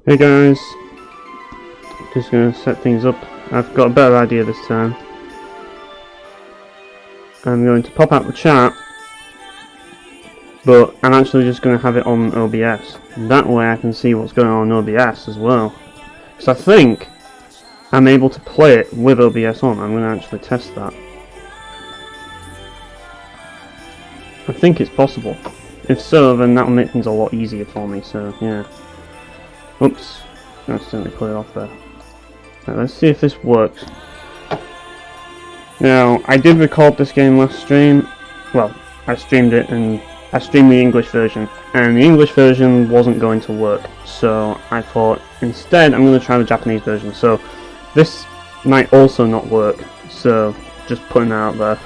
Hey guys, just gonna set things up. I've got a better idea this time. I'm going to pop out the chat, but I'm actually just going to have it on OBS. That way I can see what's going on OBS as well. Because I think I'm able to play it with OBS on. I'm going to actually test that. I think it's possible. If so, then that'll make things a lot easier for me, so yeah. Oops, I accidentally put it off there. Right, let's see if this works. Now, I did record this game last stream. Well, I streamed it and I streamed the English version. And the English version wasn't going to work. So I thought, instead, I'm going to try the Japanese version. So this might also not work. So, just putting that out there.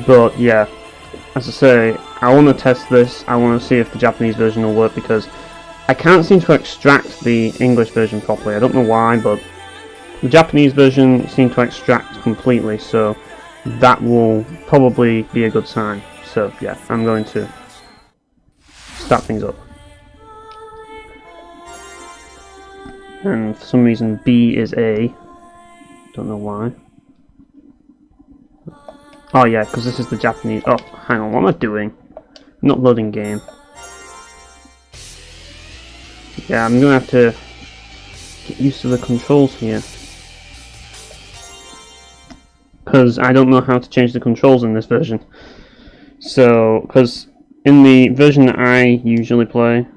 But yeah, as I say, I want to test this. I want to see if the Japanese version will work because I can't seem to extract the English version properly. I don't know why, but the Japanese version seemed to extract completely, so that will probably be a good sign. So yeah, I'm going to start things up. And for some reason B is A. Don't know why. Oh yeah, because this is the Japanese. Oh, hang on, what am I doing? Not loading game. Yeah, I'm gonna have to get used to the controls here. Because I don't know how to change the controls in this version. So, because in the version that I usually play,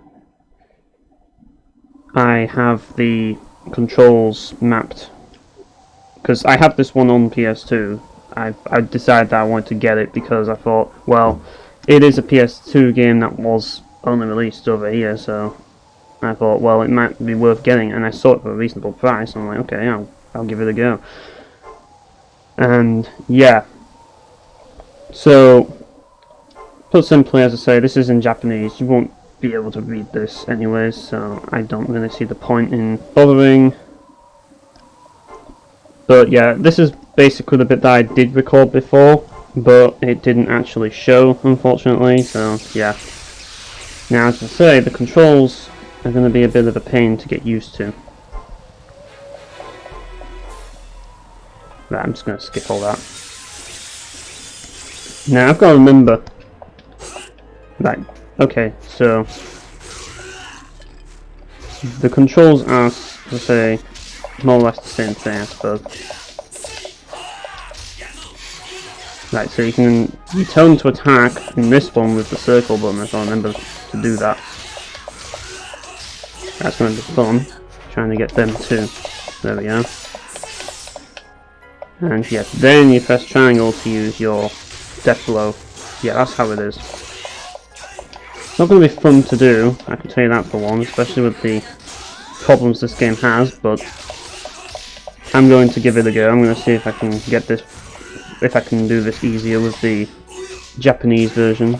I have the controls mapped. Because I have this one on PS2. I decided that I wanted to get it because I thought, well, it is a PS2 game that was only released over here, so I thought, well, it might be worth getting, and I saw it for a reasonable price. I'm like, okay, I'll give it a go. And yeah, so put simply, as I say, this is in Japanese. You won't be able to read this anyways, so I don't really see the point in bothering. But yeah, this is basically the bit that I did record before, but it didn't actually show, unfortunately. So yeah. Now, as I say, the controls are going to be a bit of a pain to get used to. Right, I'm just going to skip all that. Now, I've got to remember. Right, okay, so the controls are, as I say, more or less the same thing, I suppose. Right, so you can return to attack in this one with the circle button, if I remember to do that. That's going to be fun, trying to get them too. There we go. And yeah, then you press triangle to use your death blow. Yeah, that's how it is. It's not going to be fun to do, I can tell you that for one, especially with the problems this game has, but I'm going to give it a go. I'm going to see if I can get this, if I can do this easier with the Japanese version.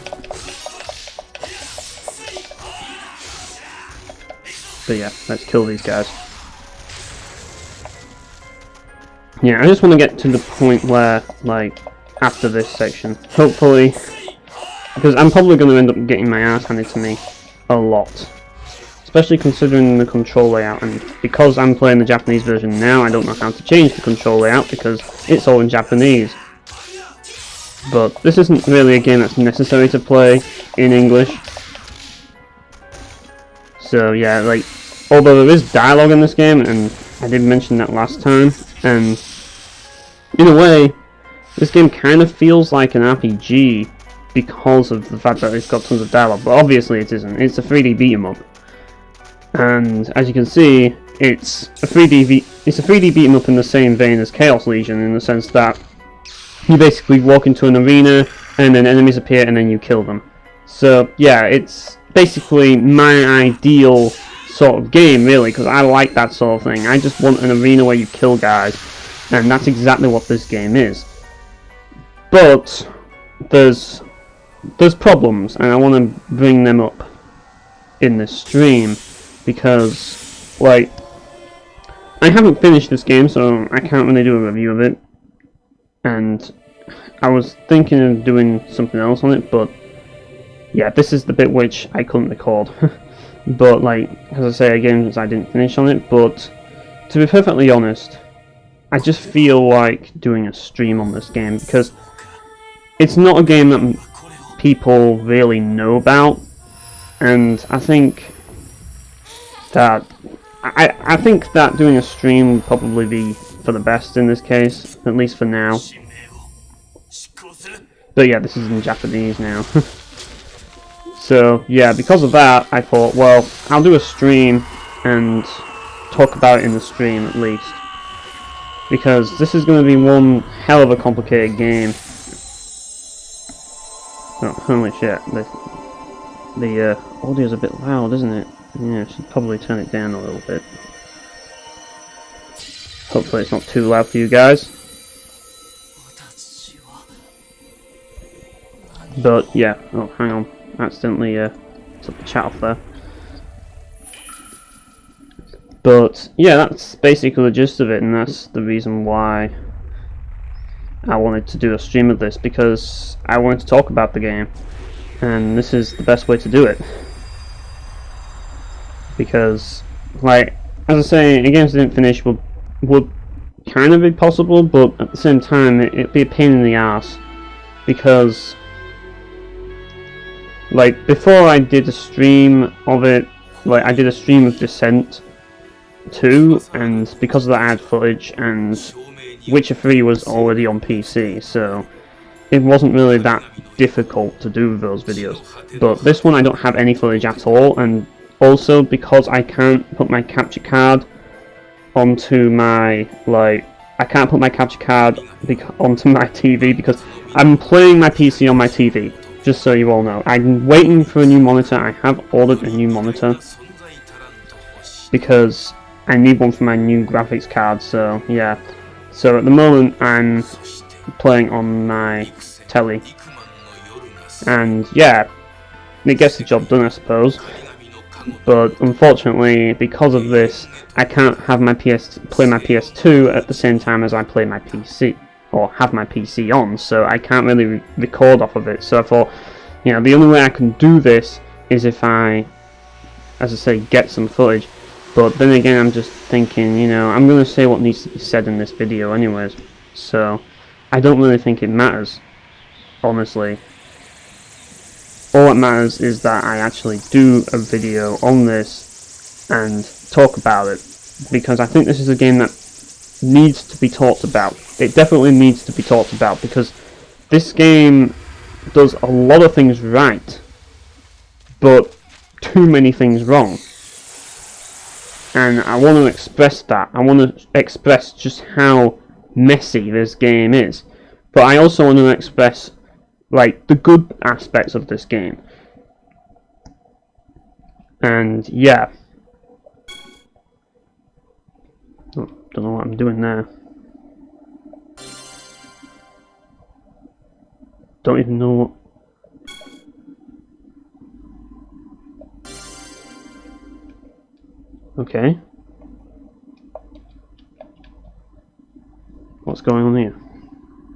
But yeah, let's kill these guys. Yeah, I just want to get to the point where, like, after this section, hopefully, because I'm probably going to end up getting my ass handed to me a lot. Especially considering the control layout, and because I'm playing the Japanese version now, I don't know how to change the control layout because it's all in Japanese. But this isn't really a game that's necessary to play in English. So yeah, like, although there is dialogue in this game, and I did mention that last time, and in a way, this game kind of feels like an RPG because of the fact that it's got tons of dialogue, but obviously it isn't. It's a 3D beat 'em up. And as you can see, it's a 3D beat 'em up in the same vein as Chaos Legion, in the sense that you basically walk into an arena and then enemies appear and then you kill them. So yeah, it's basically my ideal sort of game, really, because I like that sort of thing. I just want an arena where you kill guys, and that's exactly what this game is. But there's problems, and I want to bring them up in this stream. Because, like, I haven't finished this game, so I can't really do a review of it. And I was thinking of doing something else on it, but yeah, this is the bit which I couldn't record. But like, as I say again, I didn't finish on it, but to be perfectly honest, I just feel like doing a stream on this game because it's not a game that people really know about, and I think that I think that doing a stream would probably be for the best in this case, at least for now. But yeah, this is in Japanese now. So yeah, because of that, I thought, well, I'll do a stream and talk about it in the stream at least, because this is going to be one hell of a complicated game. Oh, holy shit! The audio's a bit loud, isn't it? Yeah, I should probably turn it down a little bit. Hopefully it's not too loud for you guys. But yeah, oh hang on, I accidentally took the chat off there. But yeah, that's basically the gist of it, and that's the reason why I wanted to do a stream of this, because I wanted to talk about the game, and this is the best way to do it. Because, like, as I say, games that didn't finish would kind of be possible, but at the same time, it'd be a pain in the ass, because, like, before I did a stream of it, like, I did a stream of Descent 2, and because of that I had footage, and Witcher 3 was already on PC, so it wasn't really that difficult to do those videos. But this one I don't have any footage at all, and also because I can't put my capture card onto my, I can't put my capture card onto my TV because I'm playing my PC on my TV, just so you all know. I'm waiting for a new monitor. I have ordered a new monitor because I need one for my new graphics card, so yeah. So at the moment I'm playing on my telly, and yeah, it gets the job done, I suppose. But unfortunately, because of this, I can't have my play my PS2 at the same time as I play my PC, or have my PC on, so I can't really record off of it. So I thought, you know, the only way I can do this is if I, as I say, get some footage. But then again, I'm just thinking, you know, I'm going to say what needs to be said in this video anyways, so I don't really think it matters, honestly. All that matters is that I actually do a video on this and talk about it, because I think this is a game that needs to be talked about. It definitely needs to be talked about, because this game does a lot of things right, but too many things wrong. And I want to express that. I want to express just how messy this game is. But I also want to express, like, the good aspects of this game. And yeah. Oh, don't know what I'm doing there. Don't even know what. Okay. What's going on here?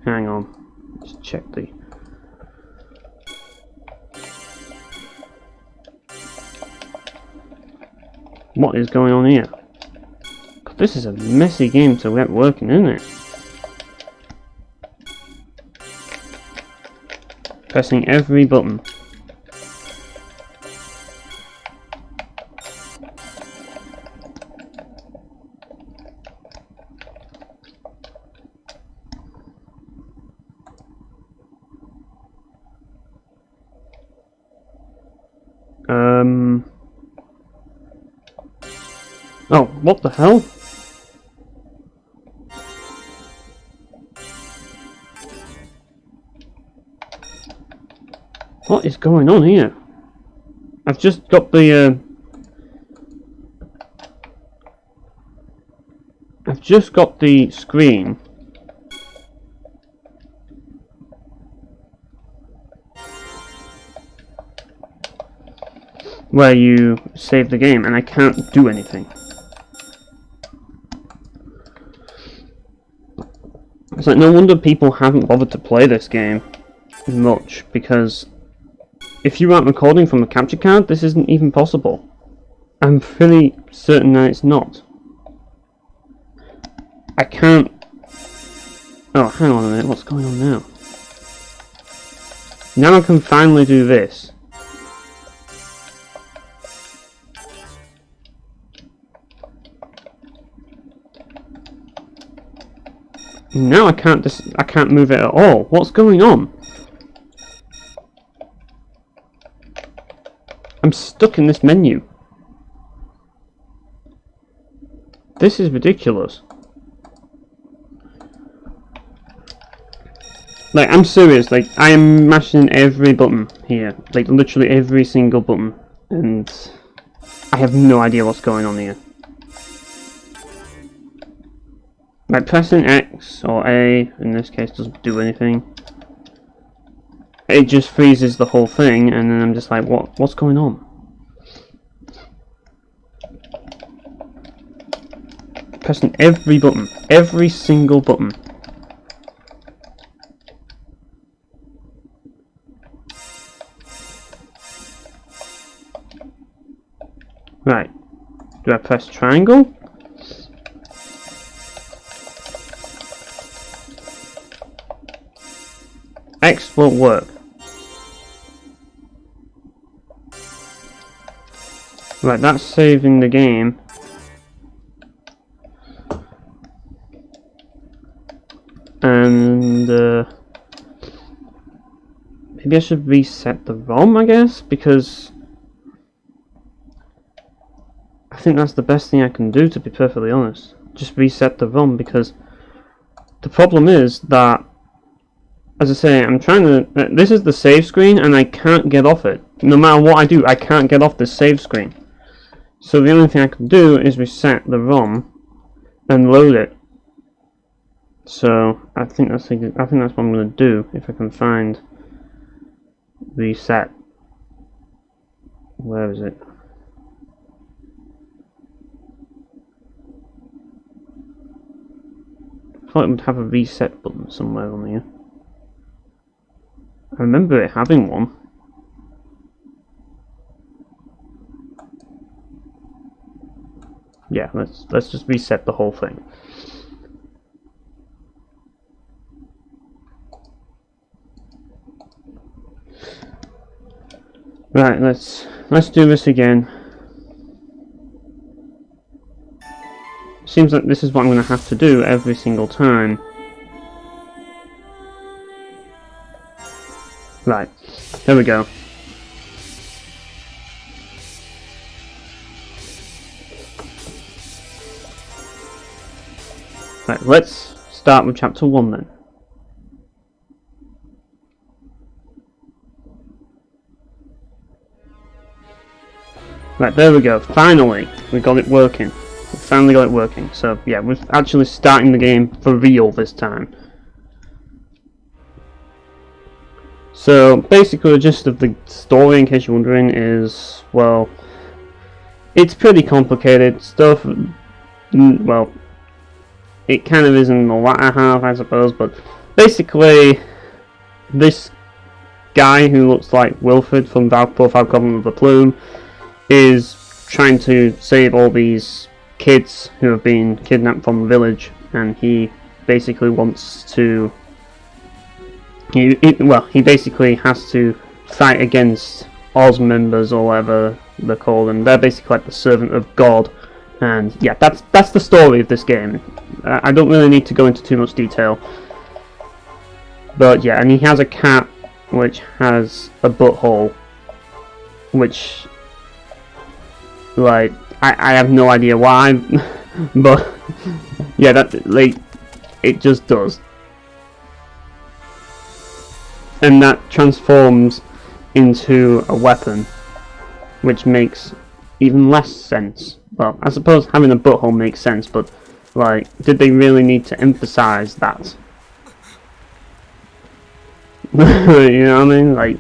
Hang on. Let's check the... What is going on here? God, this is a messy game to get working, isn't it? Pressing every button. Oh, what the hell? What is going on here? I've just got the screen. Where you save the game, and I can't do anything. It's like, no wonder people haven't bothered to play this game much, because if you aren't recording from a capture card, this isn't even possible. I'm pretty certain that it's not. I can't... Oh, hang on a minute, what's going on now? Now I can finally do this. Now I can't move it at all. What's going on? I'm stuck in this menu. This is ridiculous. Like, I'm serious, like, I am mashing every button here. Like, literally every single button. And I have no idea what's going on here. Like, pressing X or A, in this case, doesn't do anything. It just freezes the whole thing, and then I'm just like, what's going on? Pressing every button. Every single button. Right. Do I press triangle? X won't work. Right, that's saving the game. And maybe I should reset the ROM, I guess, because I think that's the best thing I can do, to be perfectly honest. Just reset the ROM, because the problem is that, as I say, I'm trying to... this is the save screen, and I can't get off it. No matter what I do, I can't get off this save screen. So the only thing I can do is reset the ROM and load it. So I think that's what I'm going to do, if I can find reset. Where is it? I thought it would have a reset button somewhere on here. I remember it having one. Yeah, let's just reset the whole thing. Right, let's do this again. Seems like this is what I'm going to have to do every single time. Right, there we go. Right, let's start with chapter 1 then. Right, there we go. Finally, we got it working. We finally got it working. So, yeah, we're actually starting the game for real this time. So, basically, the gist of the story, in case you're wondering, is, well, it's pretty complicated stuff. Well, it kind of is in the latter half, I suppose, but basically, this guy who looks like Wilfred from Poor Goblin of the Plume is trying to save all these kids who have been kidnapped from the village, and he basically wants to... He basically has to fight against Oz members, or whatever they're called, and they're basically like the servant of God. And yeah, that's the story of this game. I don't really need to go into too much detail, but yeah, and he has a cat which has a butthole, which, like, I have no idea why, but yeah, that, like, it just does. And that transforms into a weapon, which makes even less sense. Well, I suppose having a butthole makes sense, but, like, did they really need to emphasize that? You know what I mean? Like,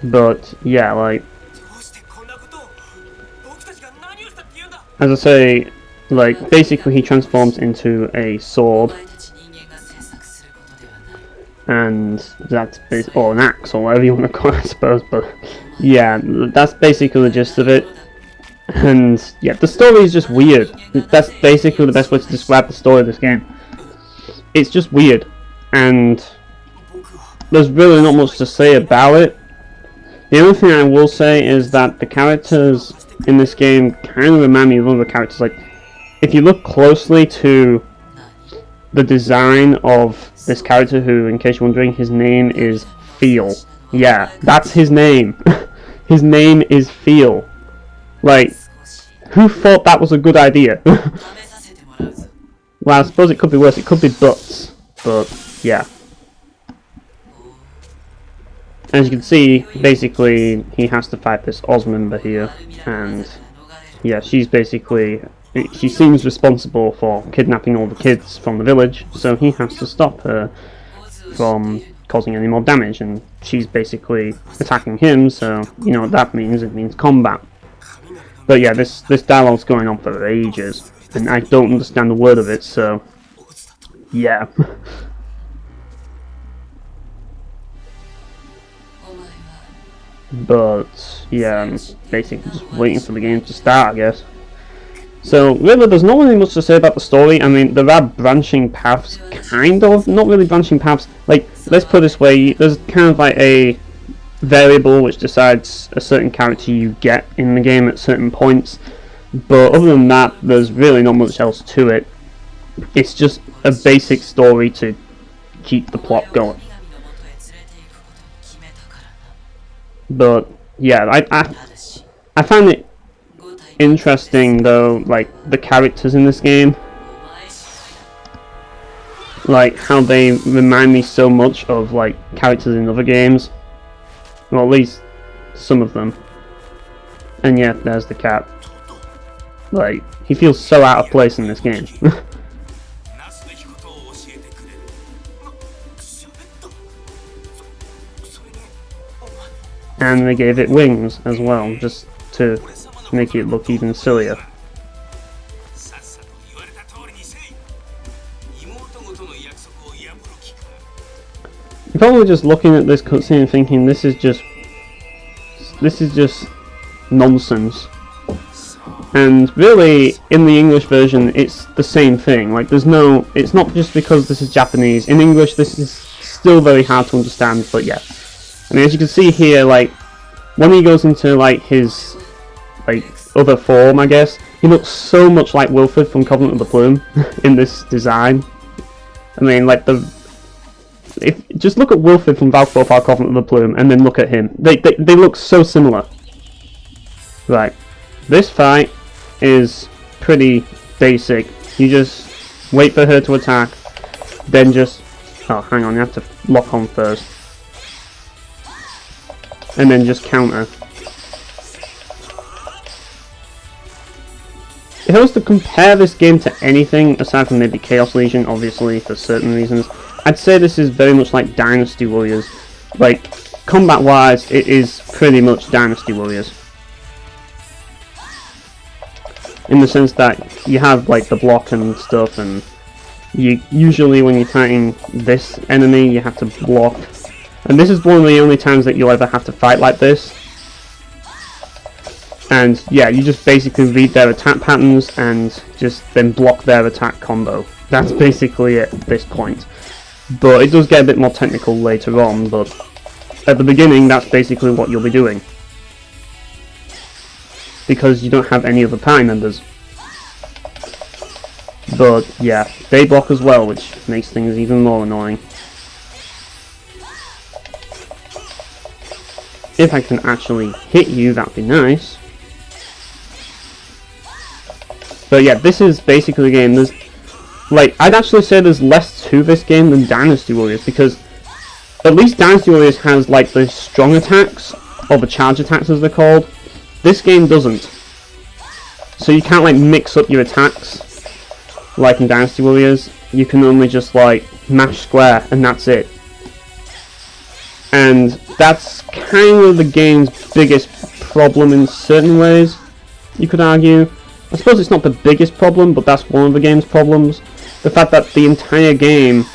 but yeah, like, as I say, like, basically he transforms into a sword, and that's or an axe, or whatever you want to call it, I suppose. But yeah, that's basically the gist of it. And yeah, the story is just weird. That's basically the best way to describe the story of this game. It's just weird, and there's really not much to say about it. The only thing I will say is that the characters in this game kind of remind me of other characters. Like, if you look closely to the design of this character, who, in case you're wondering, his name is Feel. Yeah, that's his name. His name is Feel. Like, who thought that was a good idea? Well, I suppose it could be worse. It could be Butts. But, yeah. As you can see, basically, he has to fight this Oz member here. And, yeah, she's basically... She seems responsible for kidnapping all the kids from the village, so he has to stop her from causing any more damage. And she's basically attacking him, so you know what that means. It means combat. But yeah, this dialogue's going on for ages, and I don't understand a word of it, so yeah. But yeah, I'm basically just waiting for the game to start, I guess. So really, there's not really much to say about the story. I mean, there are branching paths, kind of. Not really branching paths. Like, let's put it this way, there's kind of like a variable which decides a certain character you get in the game at certain points, but other than that, there's really not much else to it. It's just a basic story to keep the plot going. But yeah, I find it interesting though, like the characters in this game, like how they remind me so much of like characters in other games. Well, at least some of them. And yeah, there's the cat. Like, he feels so out of place in this game. And they gave it wings as well, just to make it look even sillier. You're probably just looking at this cutscene and thinking this is just nonsense. And really, in the English version, it's the same thing. Like, it's not just because this is Japanese. In English, this is still very hard to understand, but yeah. I mean, as you can see here, like, when he goes into, like, his, like, other form, I guess, he looks so much like Wilfred from Covenant of the Plume in this design. I mean, like, just look at Wilfred from Valk 4 Covenant of the Plume, and then look at him. They look so similar. Right. This fight is pretty basic. You just wait for her to attack, then just... Oh, hang on, you have to lock on first. And then just counter. If I was to compare this game to anything, aside from maybe Chaos Legion, obviously, for certain reasons, I'd say this is very much like Dynasty Warriors. Like, combat-wise, it is pretty much Dynasty Warriors. In the sense that you have, like, the block and stuff, and you usually, when you're fighting this enemy, you have to block. And this is one of the only times that you'll ever have to fight like this. And yeah, you just basically read their attack patterns and just then block their attack combo. That's basically it at this point. But it does get a bit more technical later on, but at the beginning that's basically what you'll be doing. Because you don't have any other party members. But yeah, they block as well, which makes things even more annoying. If I can actually hit you, that'd be nice. But yeah, this is basically the game. There's, like, I'd actually say there's less to this game than Dynasty Warriors, because at least Dynasty Warriors has, like, the strong attacks, or the charge attacks as they're called. This game doesn't. So you can't, like, mix up your attacks, like in Dynasty Warriors. You can only just, like, mash square, and that's it. And that's kind of the game's biggest problem in certain ways, you could argue. I suppose it's not the biggest problem, but that's one of the game's problems. The fact that the entire game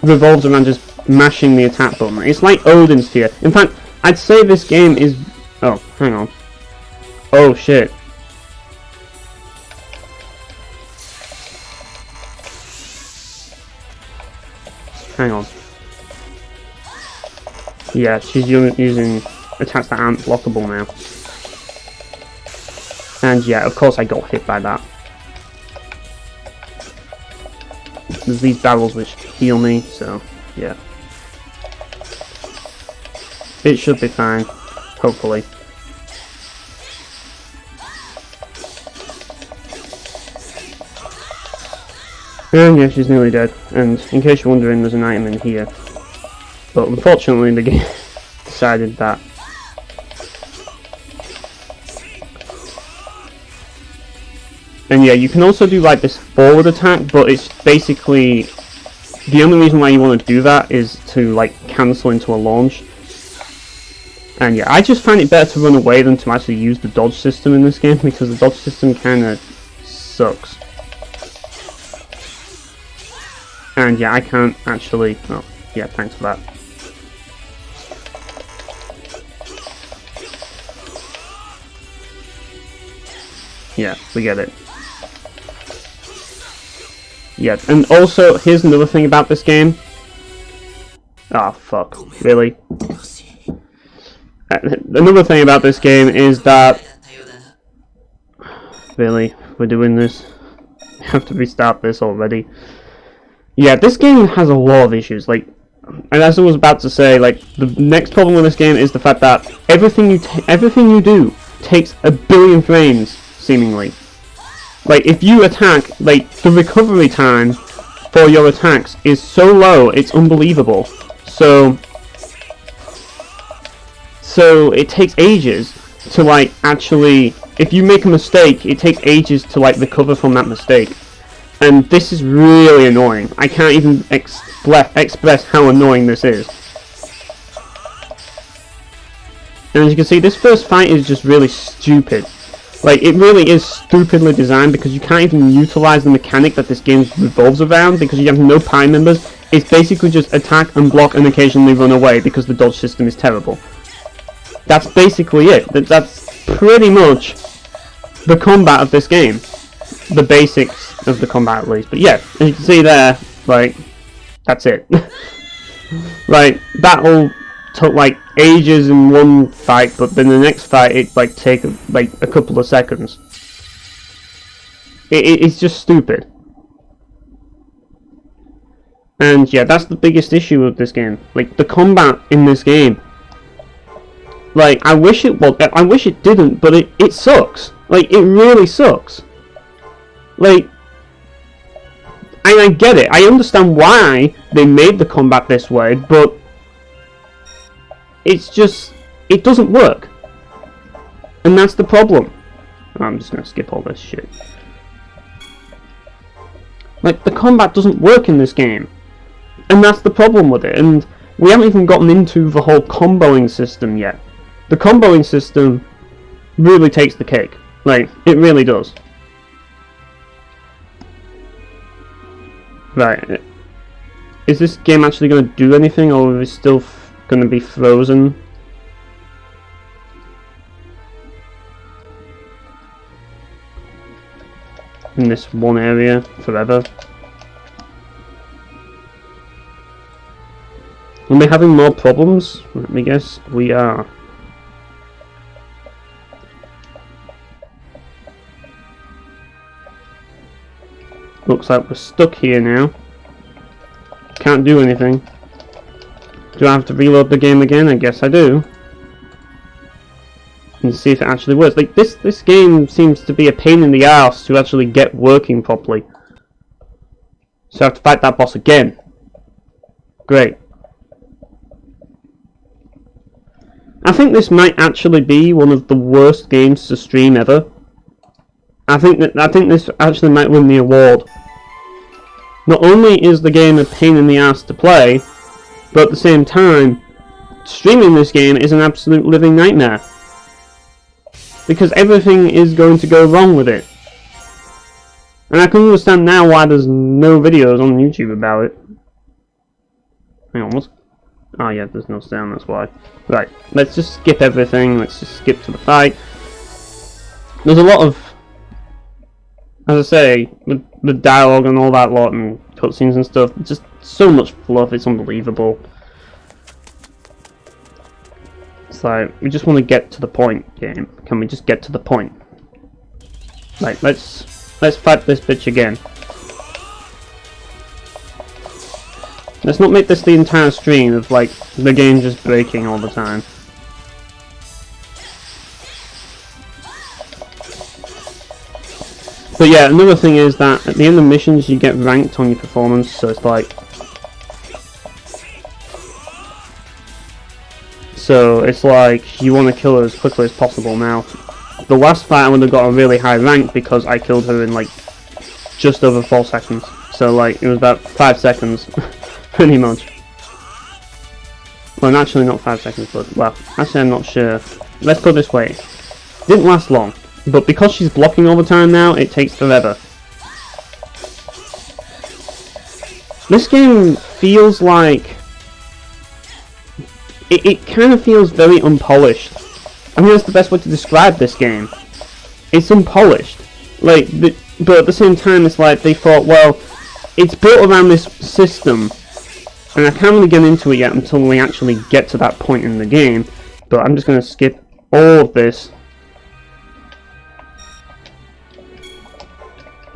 revolves around just mashing the attack button. It's like Odin's Sphere. In fact, I'd say this game is... Oh, hang on. Oh, shit. Hang on. Yeah, she's using attacks that aren't blockable now. And yeah, of course I got hit by that. There's these barrels which heal me, so yeah. It should be fine, hopefully. And yeah, she's nearly dead. And in case you're wondering, there's an item in here. But unfortunately the game decided that. And yeah, you can also do like this forward attack, but it's basically... The only reason why you want to do that is to like cancel into a launch. And yeah, I just find it better to run away than to actually use the dodge system in this game, because the dodge system kinda sucks. And yeah, I can't actually... Oh, yeah, thanks for that. Yeah, we get it. Yeah, and also, here's another thing about this game. Ah, fuck. Really? Another thing about this game is that... Really? We're doing this? I have to restart this already. Yeah, this game has a lot of issues, like... And as I was about to say, like, the next problem with this game is the fact that everything you do takes a billion frames, seemingly. Like, if you attack, like, the recovery time for your attacks is so low, it's unbelievable. So it takes ages to, like, actually... If you make a mistake, it takes ages to, like, recover from that mistake. And this is really annoying. I can't even express how annoying this is. And as you can see, this first fight is just really stupid. Like, it really is stupidly designed, because you can't even utilize the mechanic that this game revolves around, because you have no party members. It's basically just attack and block and occasionally run away, because the dodge system is terrible. That's basically it. That's pretty much the combat of this game. The basics of the combat, at least. But yeah, as you can see there, like, that's it. Like, that all took like ages in one fight, but then the next fight it like take like a couple of seconds. It's just stupid. And yeah, that's the biggest issue with this game. Like, the combat in this game. Like, I wish it didn't, but it sucks. Like, it really sucks. Like, I get it. I understand why they made the combat this way, but it's just, it doesn't work. And that's the problem. I'm just gonna skip all this shit. Like, the combat doesn't work in this game. And that's the problem with it. And we haven't even gotten into the whole comboing system yet. The comboing system really takes the cake. Like, it really does. Right. Is this game actually going to do anything, or is it still going to be frozen? In this one area forever? Are we having more problems? Let me guess. We are. Looks like we're stuck here now. Can't do anything. Do I have to reload the game again? I guess I do. And see if it actually works. Like, this game seems to be a pain in the ass to actually get working properly. So I have to fight that boss again. Great. I think this might actually be one of the worst games to stream ever. I think this actually might win the award. Not only is the game a pain in the ass to play, but at the same time, streaming this game is an absolute living nightmare. Because everything is going to go wrong with it. And I can understand now why there's no videos on YouTube about it. Hang on, Oh yeah, there's no sound, that's why. Right, let's just skip everything, let's just skip to the fight. There's a lot of, as I say, the dialogue and all that lot and cutscenes and stuff, just so much fluff, it's unbelievable. It's like, we just want to get to the point, game. Can we just get to the point? Right, let's fight this bitch again. Let's not make this the entire stream of, like, the game just breaking all the time. But yeah, another thing is that at the end of missions you get ranked on your performance, so it's like... So it's like, you want to kill her as quickly as possible now. The last fight I would have got a really high rank because I killed her in like, just over 4 seconds. So like, it was about 5 seconds, pretty much. Well, actually not 5 seconds, but, well, actually I'm not sure. Let's put it this way. It didn't last long. But because she's blocking all the time now, it takes forever. This game feels like... It kind of feels very unpolished. I mean, that's the best way to describe this game. It's unpolished. Like, but at the same time, it's like they thought, well, it's built around this system. And I can't really get into it yet until we actually get to that point in the game. But I'm just going to skip all of this.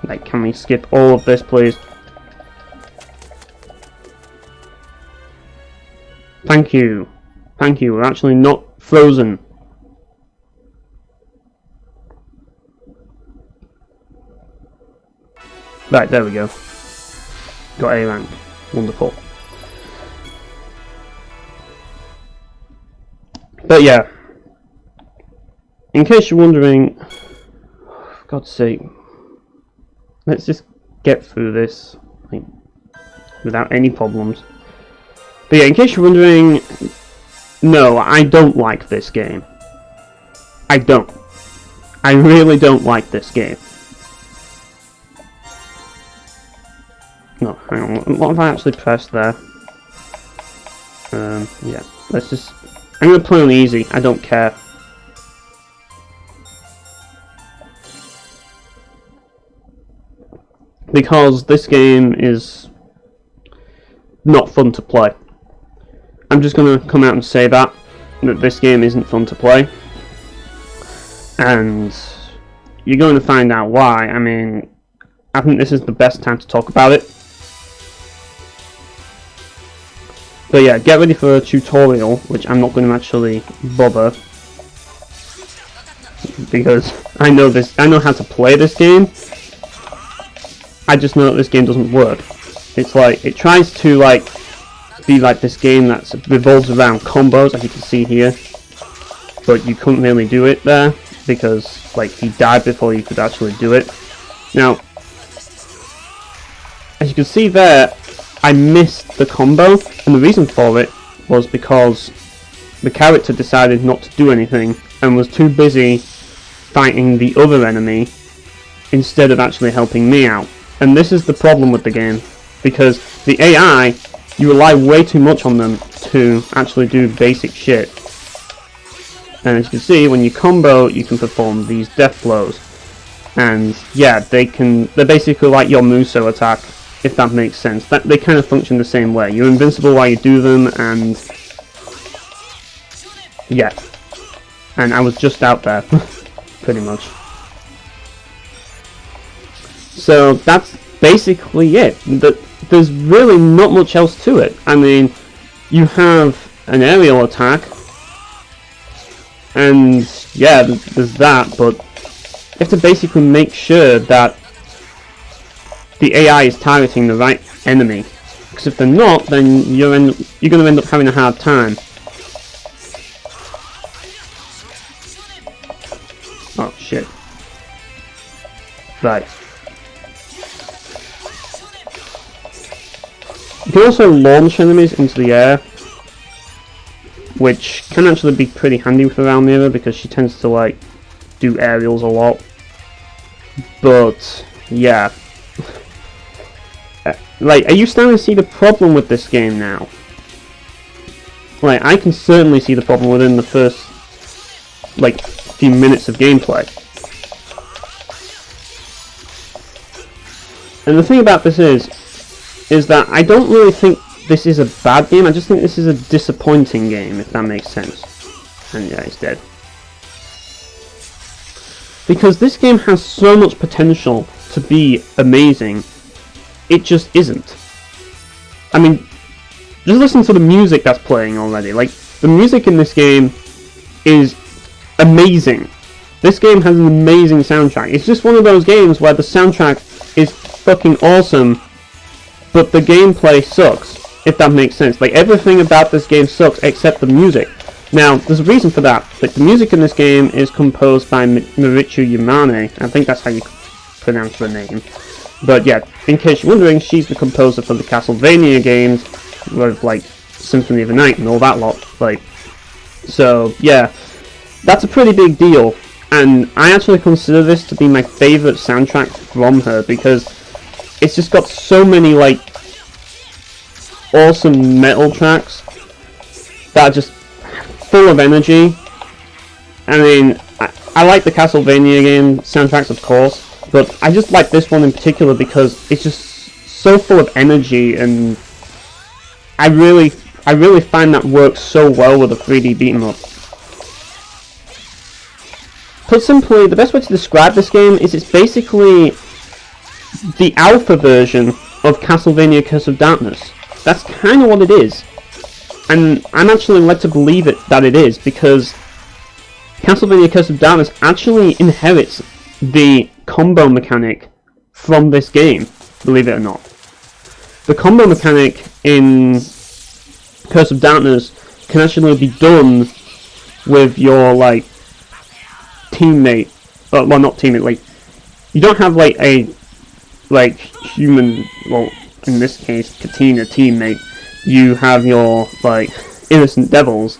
Like, can we skip all of this, please? Thank you. Thank you, we're actually not frozen. Right, there we go. Got A rank. Wonderful. But yeah. In case you're wondering... For God's sake. Let's just get through this, like, without any problems. But yeah, in case you're wondering, no, I don't like this game. I don't. I really don't like this game. No, hang on, what have I actually pressed there? Yeah, let's just... I'm gonna play on easy, I don't care. Because this game is not fun to play. I'm just going to come out and say that this game isn't fun to play. And you're going to find out why. I mean, I think this is the best time to talk about it. But yeah, get ready for a tutorial, which I'm not going to actually bother. Because I know how to play this game. I just know that this game doesn't work. It's like, it tries to like be like this game that revolves around combos, as you can see here. But you couldn't really do it there, because like he died before you could actually do it. Now, as you can see there, I missed the combo, and the reason for it was because the character decided not to do anything, and was too busy fighting the other enemy, instead of actually helping me out. And this is the problem with the game, because the AI, you rely way too much on them to actually do basic shit. And as you can see, when you combo, you can perform these death blows. And yeah, they're basically like your Muso attack, if that makes sense. They kind of function the same way. You're invincible while you do them, and yeah. And I was just out there, pretty much. So that's basically it. There's really not much else to it. I mean, you have an aerial attack, and yeah, there's that, but you have to basically make sure that the AI is targeting the right enemy. Because if they're not, then you're going to end up having a hard time. Oh shit. Right. You can also launch enemies into the air, which can actually be pretty handy with around Mira, because she tends to like do aerials a lot. But yeah, like, are you starting to see the problem with this game now? Like, I can certainly see the problem within the first, like, few minutes of gameplay. And the thing about this is that I don't really think this is a bad game, I just think this is a disappointing game, if that makes sense. And yeah, he's dead. Because this game has so much potential to be amazing, it just isn't. I mean, just listen to the music that's playing already. Like, the music in this game is amazing. This game has an amazing soundtrack. It's just one of those games where the soundtrack is fucking awesome, but the gameplay sucks, if that makes sense. Like, everything about this game sucks except the music. Now, there's a reason for that. Like, the music in this game is composed by Marichu Yamane. I think that's how you pronounce her name. But yeah, in case you're wondering, she's the composer for the Castlevania games, with like Symphony of the Night and all that lot. Like, so yeah, that's a pretty big deal. And I actually consider this to be my favourite soundtrack from her, because it's just got so many like awesome metal tracks that are just full of energy. I mean, I like the Castlevania game soundtracks, of course, but I just like this one in particular because it's just so full of energy, and I really find that works so well with a 3D beat 'em up. Put simply, the best way to describe this game is it's basically the alpha version of Castlevania Curse of Darkness. That's kind of what it is. And I'm actually led to believe that it is, because Castlevania Curse of Darkness actually inherits the combo mechanic from this game, believe it or not. The combo mechanic in Curse of Darkness can actually be done with your, like, teammate. Well, not teammate, like, you don't have, like, a, like, human, well, in this case, Katina teammate. You have your, like, innocent devils.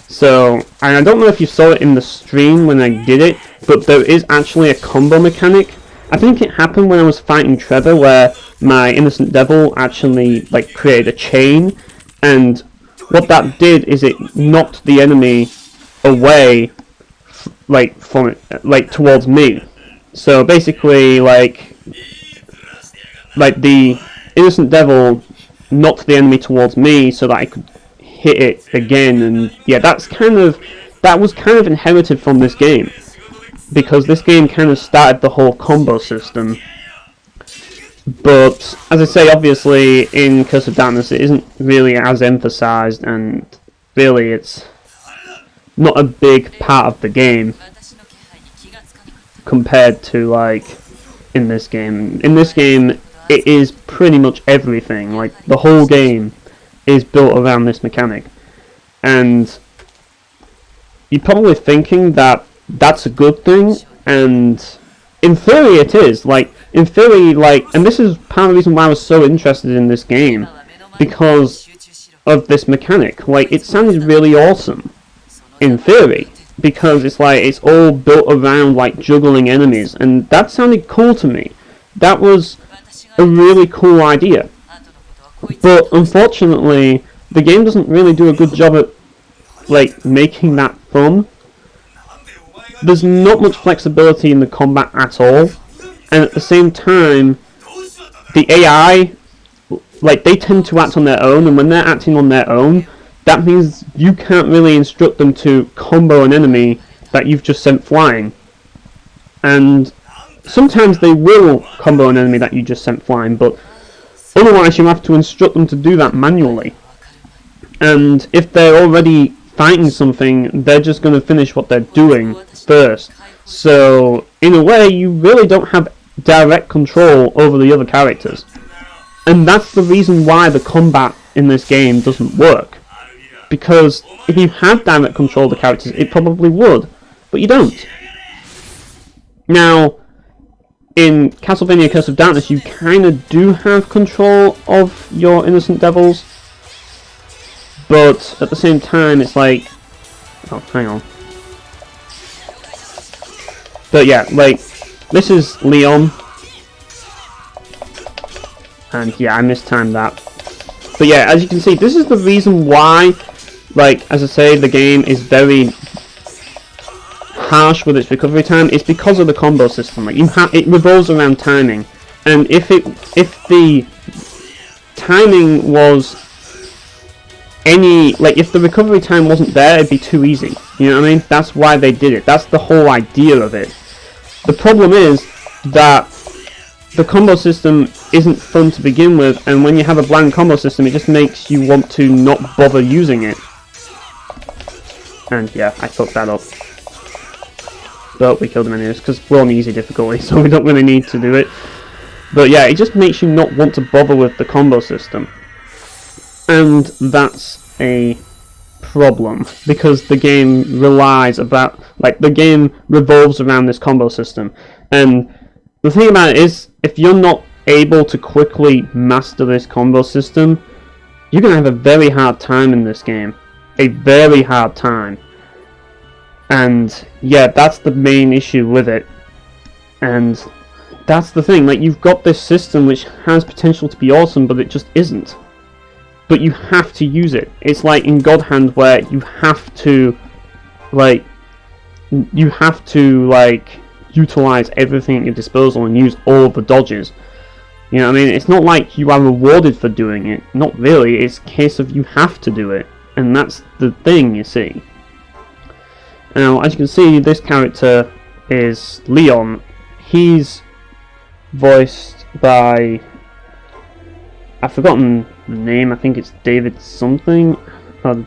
So, and I don't know if you saw it in the stream when I did it, but there is actually a combo mechanic. I think it happened when I was fighting Trevor, where my innocent devil actually, like, created a chain, and what that did is it knocked the enemy away, like, from it, like, towards me. So basically, like the innocent devil knocked the enemy towards me so that I could hit it again, and yeah, that was kind of inherited from this game, because this game kind of started the whole combo system. But as I say, obviously in Curse of Darkness it isn't really as emphasized, and really it's not a big part of the game compared to, like, in this game. In this game it is pretty much everything. Like, the whole game is built around this mechanic, and you're probably thinking that that's a good thing, and in theory it is. Like, in theory, like, and this is part of the reason why I was so interested in this game, because of this mechanic. Like, it sounds really awesome in theory, because it's like it's all built around, like, juggling enemies, and that sounded cool to me. That was a really cool idea. But unfortunately, the game doesn't really do a good job at, like, making that fun. There's not much flexibility in the combat at all, and at the same time, the AI, like, they tend to act on their own, and when they're acting on their own, that means you can't really instruct them to combo an enemy that you've just sent flying. And sometimes they will combo an enemy that you just sent flying, but otherwise you have to instruct them to do that manually. And if they're already fighting something, they're just going to finish what they're doing first. So, in a way, you really don't have direct control over the other characters. And that's the reason why the combat in this game doesn't work. Because if you had direct control of the characters, it probably would. But you don't. Now, in Castlevania Curse of Darkness, you kind of do have control of your innocent devils, but at the same time, it's like, oh, hang on. But yeah, like, this is Leon, and yeah, I mistimed that. But yeah, as you can see, this is the reason why like, as I say, the game is very harsh with its recovery time. It's because of the combo system. Like, it revolves around timing, and if the timing was if the recovery time wasn't there, it'd be too easy. You know what I mean? That's why they did it. That's the whole idea of it. The problem is that the combo system isn't fun to begin with, and when you have a bland combo system, it just makes you want to not bother using it. And yeah, I fucked that up. But we killed him anyways, because we're on easy difficulty, so we don't really need to do it. But yeah, it just makes you not want to bother with the combo system. And that's a problem, because the game the game revolves around this combo system. And the thing about it is, if you're not able to quickly master this combo system, you're going to have a very hard time in this game. A very hard time. And yeah, that's the main issue with it. And that's the thing, like, you've got this system which has potential to be awesome, but it just isn't. But you have to use it. It's like in God Hand, where you have to utilize everything at your disposal and use all of the dodges. You know what I mean? It's not like you are rewarded for doing it. Not really. It's a case of you have to do it. And that's the thing, you see. Now, as you can see, this character is Leon. He's voiced by... I've forgotten the name. I think it's David something.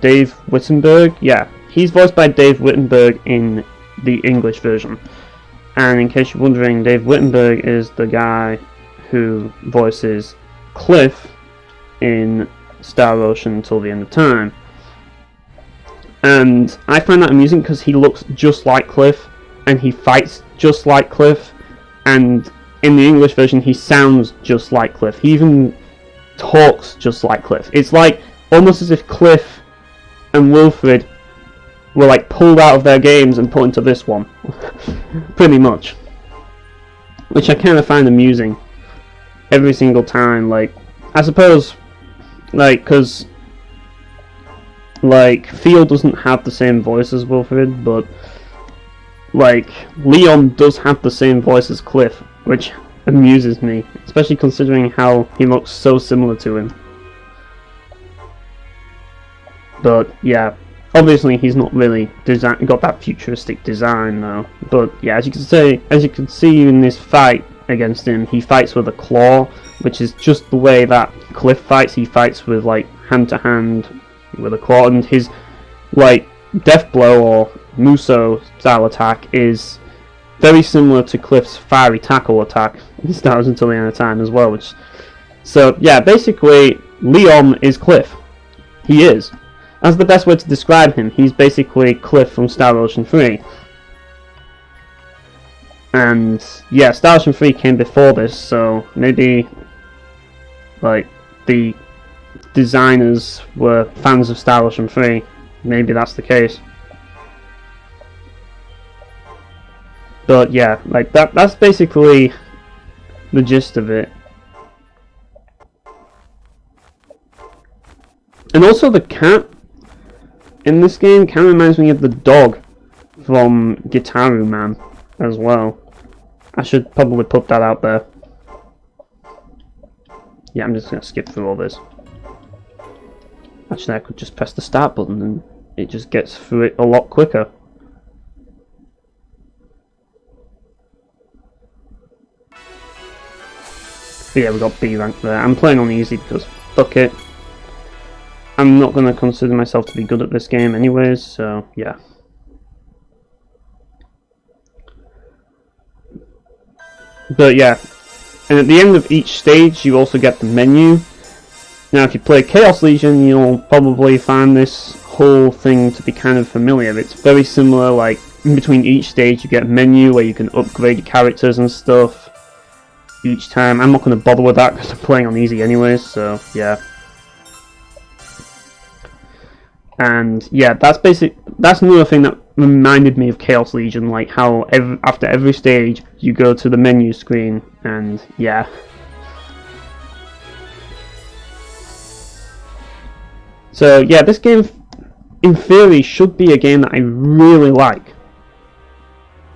Dave Wittenberg. Yeah, he's voiced by Dave Wittenberg in the English version. And in case you're wondering, Dave Wittenberg is the guy who voices Cliff in Star Ocean Till the End of Time. And I find that amusing because he looks just like Cliff, and he fights just like Cliff, and in the English version he sounds just like Cliff. He even talks just like Cliff. It's like almost as if Cliff and Wilfred were like pulled out of their games and put into this one. Pretty much. Which I kind of find amusing every single time. Like, I suppose, like, because like Theo doesn't have the same voice as Wilfred, but like Leon does have the same voice as Cliff, which amuses me, especially considering how he looks so similar to him. But yeah, obviously he's not really got that futuristic design though. But yeah, as you can see in this fight against him, he fights with a claw, which is just the way that Cliff fights. He fights with like hand to hand with a claw, and his like death blow or Muso style attack is very similar to Cliff's fiery tackle attack in Star Wars Until the End of Time as well. So yeah, basically Leon is Cliff. He is. That's the best way to describe him. He's basically Cliff from Star Ocean 3. And yeah, Star Ocean 3 came before this, so maybe like the designers were fans of Star Ocean 3. Maybe that's the case. But yeah, like that's basically the gist of it. And also the cat in this game kind of reminds me of the dog from Gitaru Man as well. I should probably put that out there. Yeah, I'm just going to skip through all this. Actually, I could just press the start button and it just gets through it a lot quicker. But yeah, we got B rank there. I'm playing on easy because fuck it. I'm not going to consider myself to be good at this game anyways, so yeah. But yeah, and at the end of each stage you also get the menu. Now if you play Chaos Legion, you'll probably find this whole thing to be kind of familiar. It's very similar, like in between each stage you get a menu where you can upgrade your characters and stuff each time. I'm not going to bother with that because I'm playing on easy anyways, so yeah. And yeah, that's another thing that reminded me of Chaos Legion, like how after every stage you go to the menu screen, and yeah. So yeah, this game in theory, should be a game that I really like.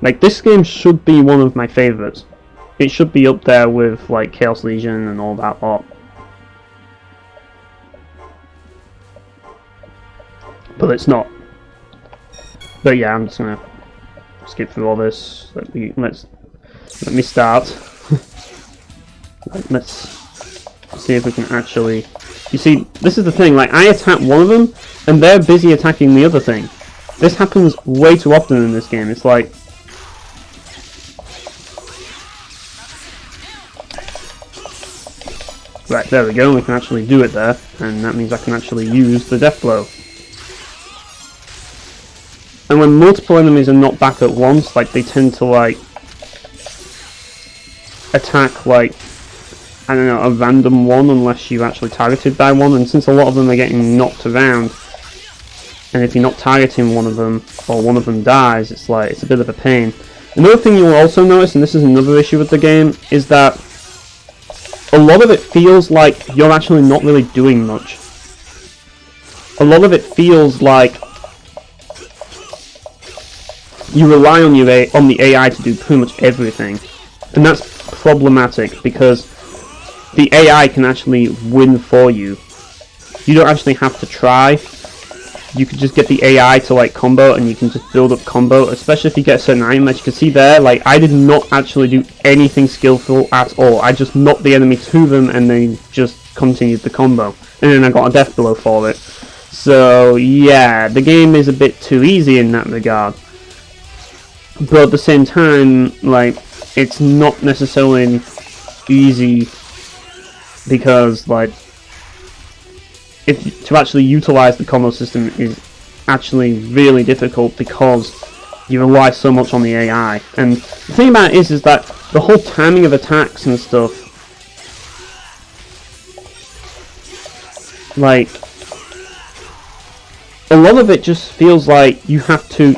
Like, this game should be one of my favourites. It should be up there with, like, Chaos Legion and all that lot. But it's not. But yeah, I'm just gonna skip through all this. Let me start. Let's see if we can actually... You see, this is the thing, like, I attack one of them, and they're busy attacking the other thing. This happens way too often in this game. It's like... Right, there we go, we can actually do it there, and that means I can actually use the death blow. And when multiple enemies are not back at once, like, they tend to, like, attack, like, I don't know, a random one unless you're actually targeted by one, and since a lot of them are getting knocked around, and if you're not targeting one of them, or one of them dies, it's like, it's a bit of a pain. Another thing you'll also notice, and this is another issue with the game, is that a lot of it feels like you're actually not really doing much. A lot of it feels like you rely on the AI to do pretty much everything, and that's problematic because the AI can actually win for you. You don't actually have to try. You can just get the AI to like combo, and you can just build up combo, especially if you get a certain item. As you can see there, like, I did not actually do anything skillful at all. I just knocked the enemy to them and then just continued the combo, and then I got a death blow for it. So yeah, the game is a bit too easy in that regard, but at the same time, like, it's not necessarily easy because, like, to actually utilize the combo system is actually really difficult because you rely so much on the AI. And the thing about it is that the whole timing of attacks and stuff, like, a lot of it just feels like you have to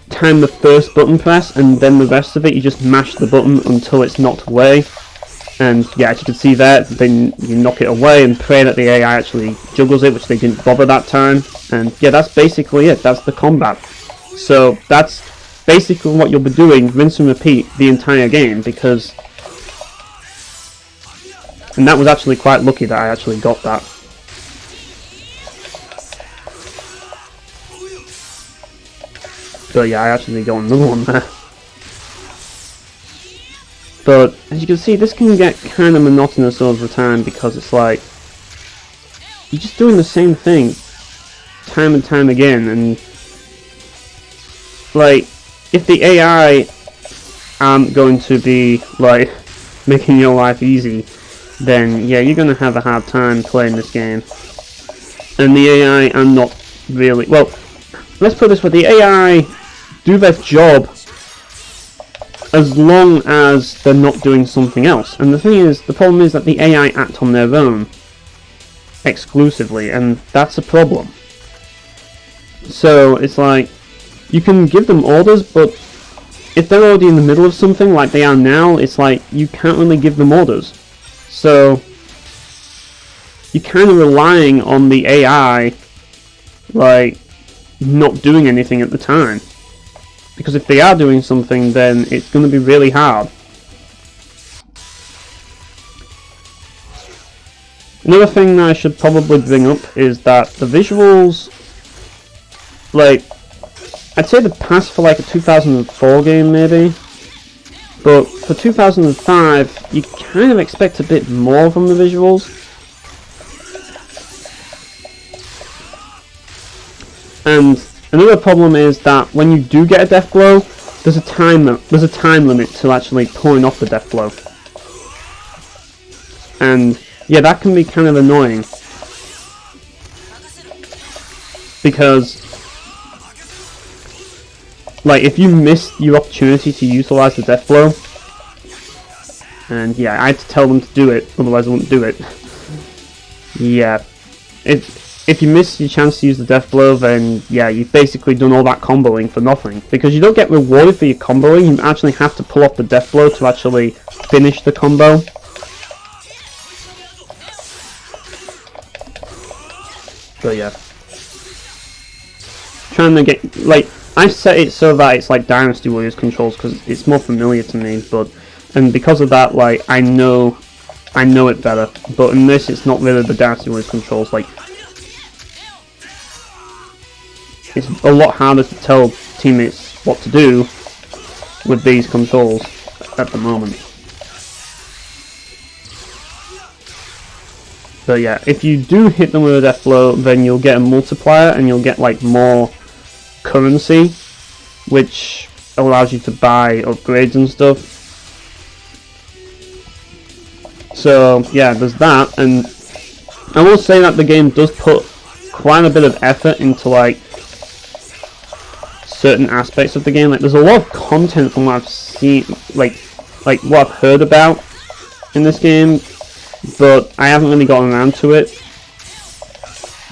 time the first button press, and then the rest of it you just mash the button until it's knocked away. And yeah, as you can see there, then you knock it away and pray that the AI actually juggles it, which they didn't bother that time. And yeah, that's basically it. That's the combat. So that's basically what you'll be doing, rinse and repeat the entire game, because... And that was actually quite lucky that I actually got that. So yeah, I actually got another one there. But as you can see, this can get kind of monotonous over time because it's like you're just doing the same thing time and time again, and like, if the AI aren't going to be like making your life easy, then yeah, you're gonna have a hard time playing this game. And the AI are not really, well, let's put it this way, the AI do their job as long as they're not doing something else. And the thing is, the problem is that the AI act on their own exclusively, and that's a problem. So it's like, you can give them orders, but if they're already in the middle of something like they are now, it's like you can't really give them orders. So you're kind of relying on the AI, like, not doing anything at the time. Because if they are doing something, then it's going to be really hard. Another thing that I should probably bring up is that the visuals, like, I'd say they passed for like a 2004 game maybe, but for 2005 you kind of expect a bit more from the visuals. And another problem is that when you do get a death blow, there's a time limit to actually pulling off the death blow. And yeah, that can be kind of annoying, because like, if you miss your opportunity to utilize the death blow, and yeah, I had to tell them to do it, otherwise I wouldn't do it. Yeah, if you miss your chance to use the death blow, then yeah, you've basically done all that comboing for nothing, because you don't get rewarded for your comboing. You actually have to pull off the death blow to actually finish the combo. So yeah. trying to get, like, I've set it so that it's like Dynasty Warriors controls because it's more familiar to me, and because of that, like, I know it better. But in this, it's not really the Dynasty Warriors controls. Like, it's a lot harder to tell teammates what to do with these controls at the moment. But yeah, if you do hit them with a death blow, then you'll get a multiplier and you'll get like more currency, which allows you to buy upgrades and stuff. So yeah, there's that, and I will say that the game does put quite a bit of effort into like certain aspects of the game. Like, there's a lot of content from what I've seen, like what I've heard about in this game, but I haven't really gotten around to it.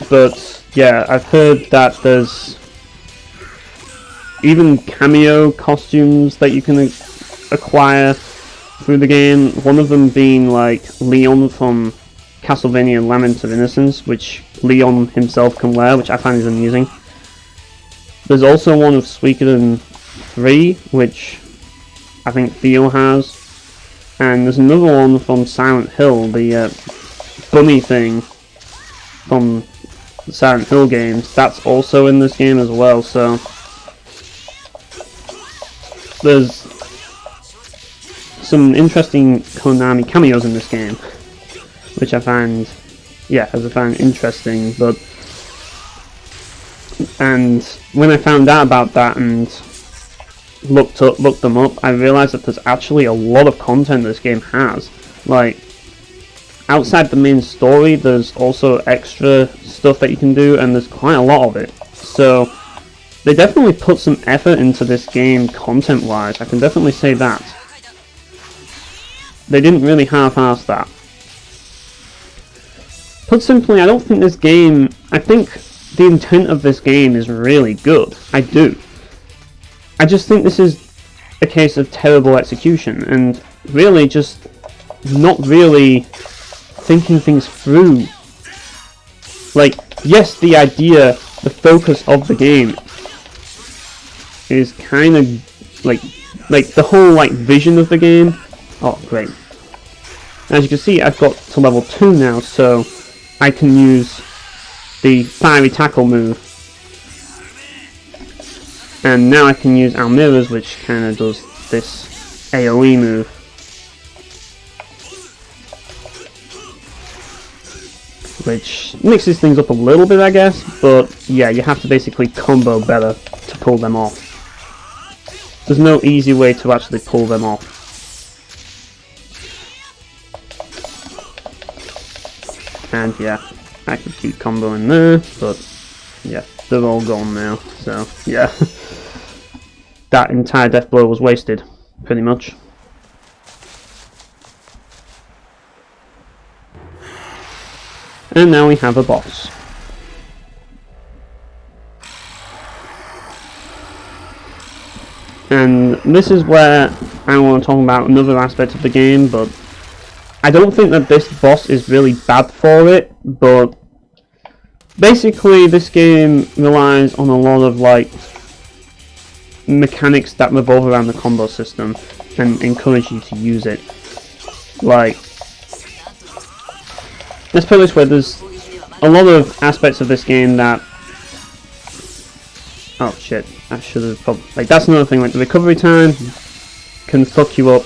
But yeah, I've heard that there's even cameo costumes that you can acquire through the game. One of them being like Leon from Castlevania Lament of Innocence, which Leon himself can wear, which I find is amusing. There's also one of Suikoden 3, which I think Theo has. And there's another one from Silent Hill, the bunny thing from the Silent Hill games. That's also in this game as well, so there's some interesting Konami cameos in this game, which I find interesting. And when I found out about that and looked them up, I realized that there's actually a lot of content this game has. Like, outside the main story, there's also extra stuff that you can do, and there's quite a lot of it. So they definitely put some effort into this game content-wise. I can definitely say that. They didn't really half-ass that. Put simply, I don't think this game, I think the intent of this game is really good. I do. I just think this is a case of terrible execution, and really just not really thinking things through. Like, yes, the idea, the focus of the game is kind of like the whole like vision of the game. Oh, great. As you can see, I've got to level 2 now, so I can use the Fiery Tackle move. And now I can use Almira's, which kind of does this AoE move. Which mixes things up a little bit, I guess, but yeah, you have to basically combo better to pull them off. There's no easy way to actually pull them off. And yeah, I could keep comboing there, but yeah, they're all gone now, so yeah. That entire death blow was wasted, pretty much. And now we have a boss. And this is where I want to talk about another aspect of the game, but I don't think that this boss is really bad for it, but basically this game relies on a lot of like mechanics that revolve around the combo system and encourage you to use it. Like, let's put it this way, there's a lot of aspects of this game that, oh shit, I should have probably, like, that's another thing, like the recovery time can fuck you up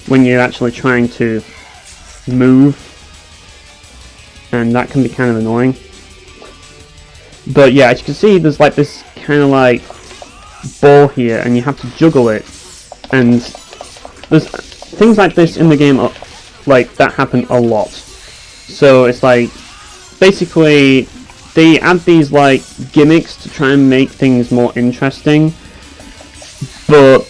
when you're actually trying to move, and that can be kind of annoying. But yeah, as you can see, there's like this kind of like ball here, and you have to juggle it, and there's things like this in the game like that happen a lot. So it's like basically they add these like gimmicks to try and make things more interesting, but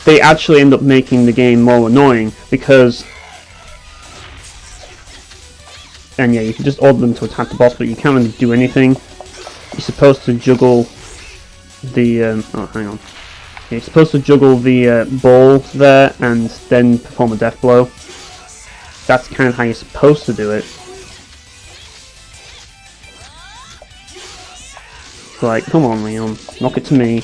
they actually end up making the game more annoying because, and yeah, you can just order them to attack the boss, but you can't really do anything. You're supposed to juggle the oh, hang on. You're supposed to juggle the ball there and then perform a death blow. That's kind of how you're supposed to do it. Right, come on, Leon. Knock it to me.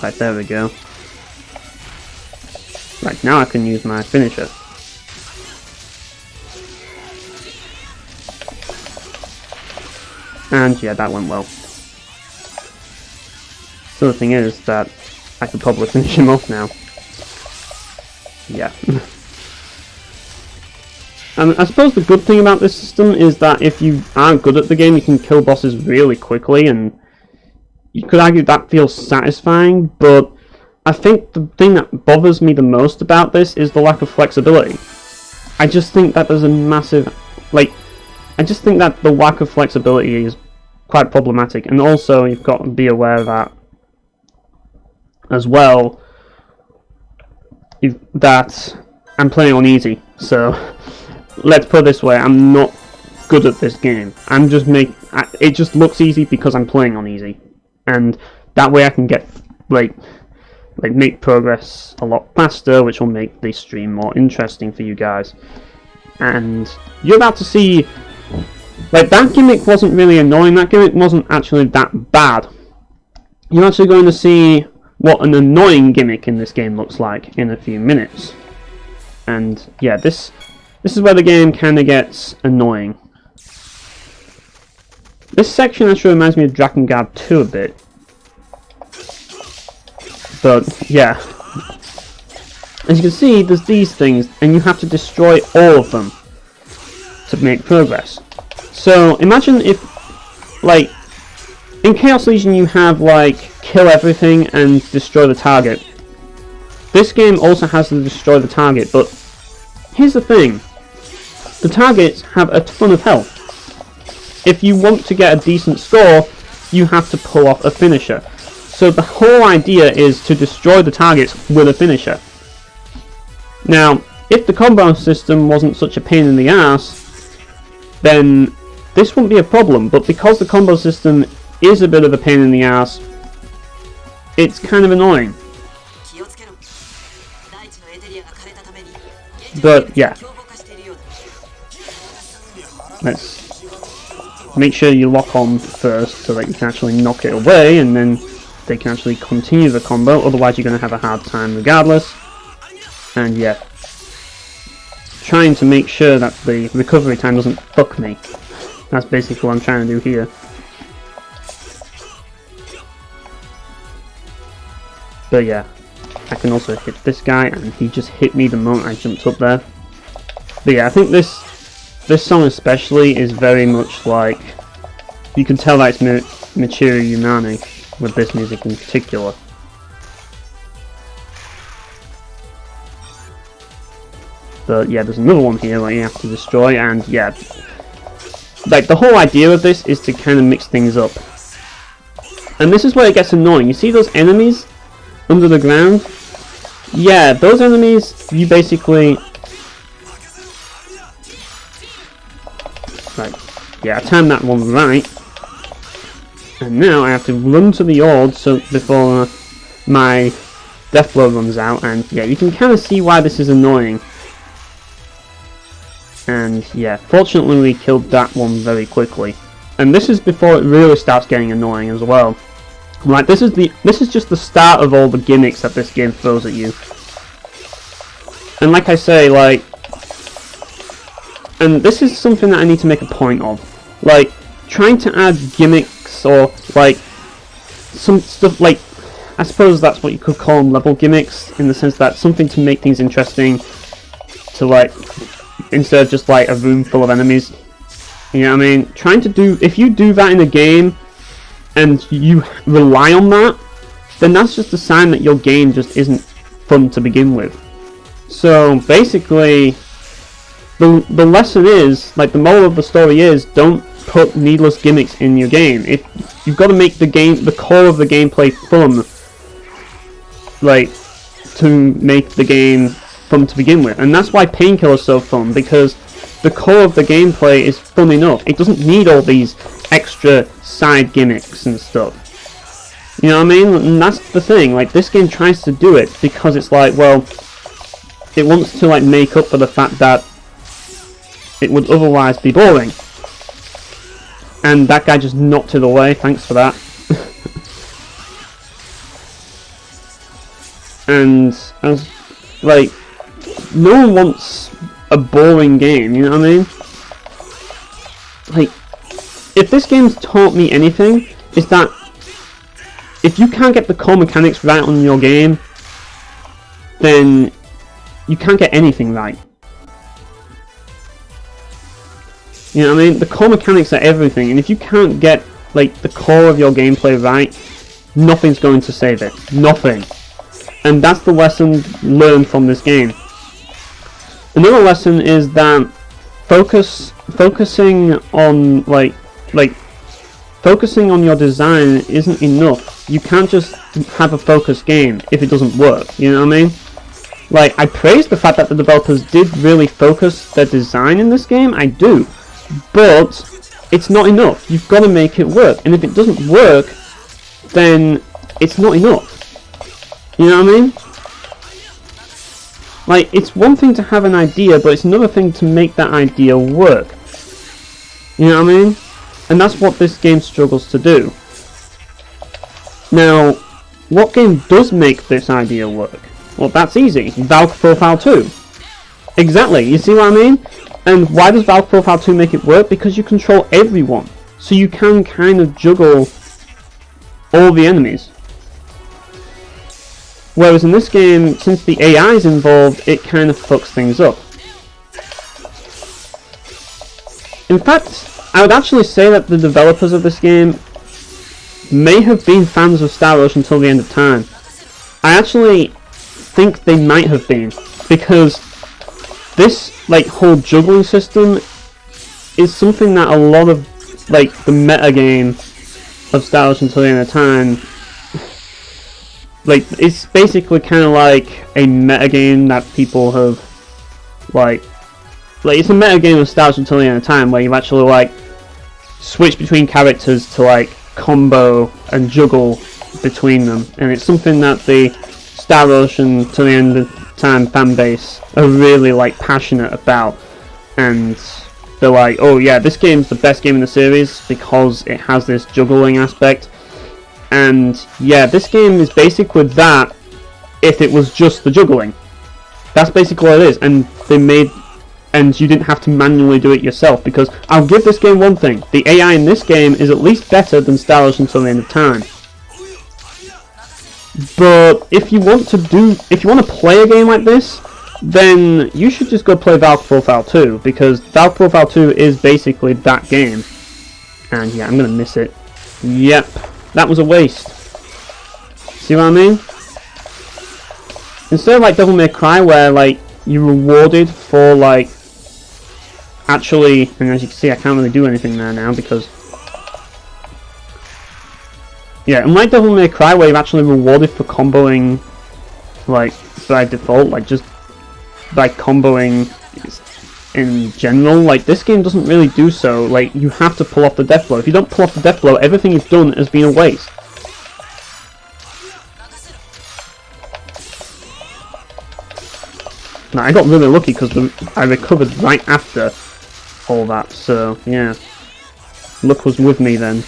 Right, there we go. Right, now I can use my finisher. And yeah, that went well. So the thing is that I could probably finish him off now. Yeah. And I suppose the good thing about this system is that if you aren't good at the game, you can kill bosses really quickly, and you could argue that feels satisfying, but I think the thing that bothers me the most about this is the lack of flexibility. I just think that there's a massive, I just think that the lack of flexibility is quite problematic, and also you've got to be aware that as well, that I'm playing on easy, so let's put it this way, I'm not good at this game. It just looks easy because I'm playing on easy, and that way I can get make progress a lot faster, which will make the stream more interesting for you guys. And you're about to see, that gimmick wasn't really annoying, that gimmick wasn't actually that bad. You're actually going to see what an annoying gimmick in this game looks like in a few minutes. And yeah, this is where the game kind of gets annoying. This section actually reminds me of Drakengard 2 a bit. But yeah, as you can see, there's these things, and you have to destroy all of them to make progress. So imagine if, in Chaos Legion you have kill everything and destroy the target. This game also has to destroy the target, but here's the thing. The targets have a ton of health. If you want to get a decent score, you have to pull off a finisher. So the whole idea is to destroy the targets with a finisher. Now, if the combo system wasn't such a pain in the ass, then this wouldn't be a problem, but because the combo system is a bit of a pain in the ass, it's kind of annoying. But yeah, let's make sure you lock on first so that you can actually knock it away, and then they can actually continue the combo, otherwise you're going to have a hard time regardless. And yeah, trying to make sure that the recovery time doesn't fuck me. That's basically what I'm trying to do here. But yeah, I can also hit this guy, and he just hit me the moment I jumped up there. But yeah, I think this song especially is very much like, you can tell that it's Michiru Yunani with this music in particular. But yeah, there's another one here that you have to destroy, and yeah, the whole idea of this is to kind of mix things up. And this is where it gets annoying. You see those enemies under the ground? Yeah, those enemies, you basically... yeah, I timed that one right. And now I have to run to the Ord before my death blow runs out, and yeah, you can kind of see why this is annoying. And yeah, fortunately we killed that one very quickly. And this is before it really starts getting annoying as well. This is just the start of all the gimmicks that this game throws at you. And like I say, and this is something that I need to make a point of. Trying to add gimmicks or some stuff I suppose that's what you could call them, level gimmicks, in the sense that something to make things interesting, to instead of just a room full of enemies. You know what I mean? If you do that in a game and you rely on that, then that's just a sign that your game just isn't fun to begin with. So basically, the lesson is, the moral of the story is, don't put needless gimmicks in your game. If you've got to make the core of the gameplay fun, to make the game fun to begin with. And that's why Painkiller is so fun, because the core of the gameplay is fun enough. It doesn't need all these extra side gimmicks and stuff. You know what I mean? And that's the thing. This game tries to do it because it's well, it wants to make up for the fact that it would otherwise be boring. and that guy just knocked it away. Thanks for that. And I was like, no one wants a boring game, you know what I mean? Like, if this game's taught me anything, it's that if you can't get the core mechanics right on your game, then you can't get anything right. You know what I mean? The core mechanics are everything, and if you can't get like the core of your gameplay right, nothing's going to save it. Nothing. And that's the lesson learned from this game. Another lesson is that focusing on focusing on your design isn't enough. You can't just have a focused game if it doesn't work. You know what I mean? Like, I praise the fact that the developers did really focus their design in this game. I do, but it's not enough. You've got to make it work, and if it doesn't work, then it's not enough. You know what I mean? Like, it's one thing to have an idea, but it's another thing to make that idea work. You know what I mean? And that's what this game struggles to do. Now, what game does make this idea work? Well, that's easy. Valve Profile 2. Exactly, you see what I mean? And why does Valve Profile 2 make it work? Because you control everyone. So you can kind of juggle all the enemies. Whereas in this game, since the AI is involved, it kind of fucks things up. In fact, I would actually say that the developers of this game may have been fans of Star Ocean until the end of time. I actually think they might have been, because this whole juggling system is something that a lot of the meta game of Star Ocean until the end of time, it's basically kind of like a meta game that people have it's a meta game of Star Ocean until the end of time, where you actually switch between characters to combo and juggle between them, and it's something that the Star Ocean to the end of time fan base are really passionate about, and they're like, oh yeah, this game's the best game in the series because it has this juggling aspect. And yeah, this game is basically that if it was just the juggling. That's basically what it is, and you didn't have to manually do it yourself, because I'll give this game one thing: the AI in this game is at least better than Star Ocean Until the End of Time. But if you want to play a game like this, then you should just go play Valve Profile 2, because Valve Profile 2 is basically that game. And yeah, I'm gonna miss it. Yep, that was a waste. See what I mean? Instead of Devil May Cry, where you're rewarded for actually, and as you can see, I can't really do anything there now because, yeah, unlike Devil May Cry, where you're actually rewarded for comboing by default, just by comboing in general, this game doesn't really do so. You have to pull off the death blow. If you don't pull off the death blow, everything you've done has been a waste. Now, I got really lucky because I recovered right after all that, so yeah, luck was with me then.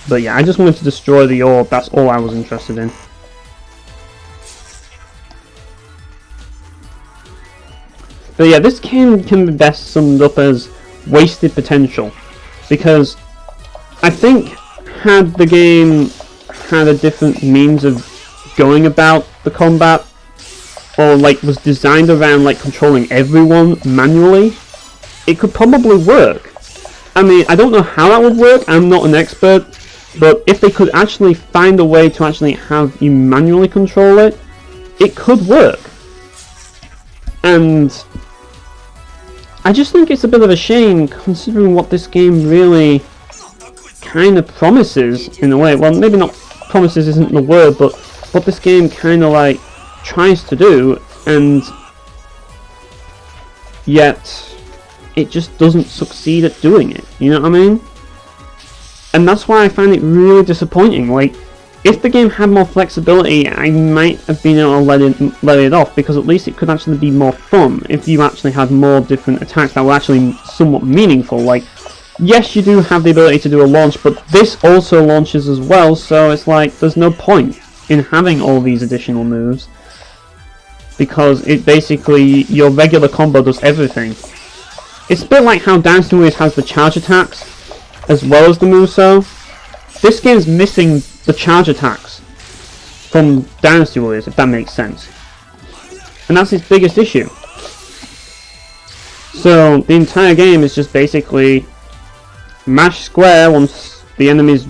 But yeah, I just wanted to destroy the orb, that's all I was interested in. But yeah, this game can be best summed up as wasted potential, because I think had the game had a different means of going about the combat, or was designed around controlling everyone manually, it could probably work. I mean, I don't know how that would work, I'm not an expert, but if they could actually find a way to actually have you manually control it, it could work. And I just think it's a bit of a shame, considering what this game really kind of promises, in a way. Well, maybe not promises isn't the word, but what this game kind of tries to do, and yet it just doesn't succeed at doing it, you know what I mean? And that's why I find it really disappointing. If the game had more flexibility, I might have been able to let it off, because at least it could actually be more fun if you actually had more different attacks that were actually somewhat meaningful. yes, you do have the ability to do a launch, but this also launches as well, so it's like, there's no point in having all these additional moves, because it basically, your regular combo does everything. It's a bit like how Dynasty Warriors has the charge attacks, as well as the moveset. This game's missing the charge attacks from Dynasty Warriors, if that makes sense. And that's its biggest issue. So, the entire game is just basically mash square once the enemy's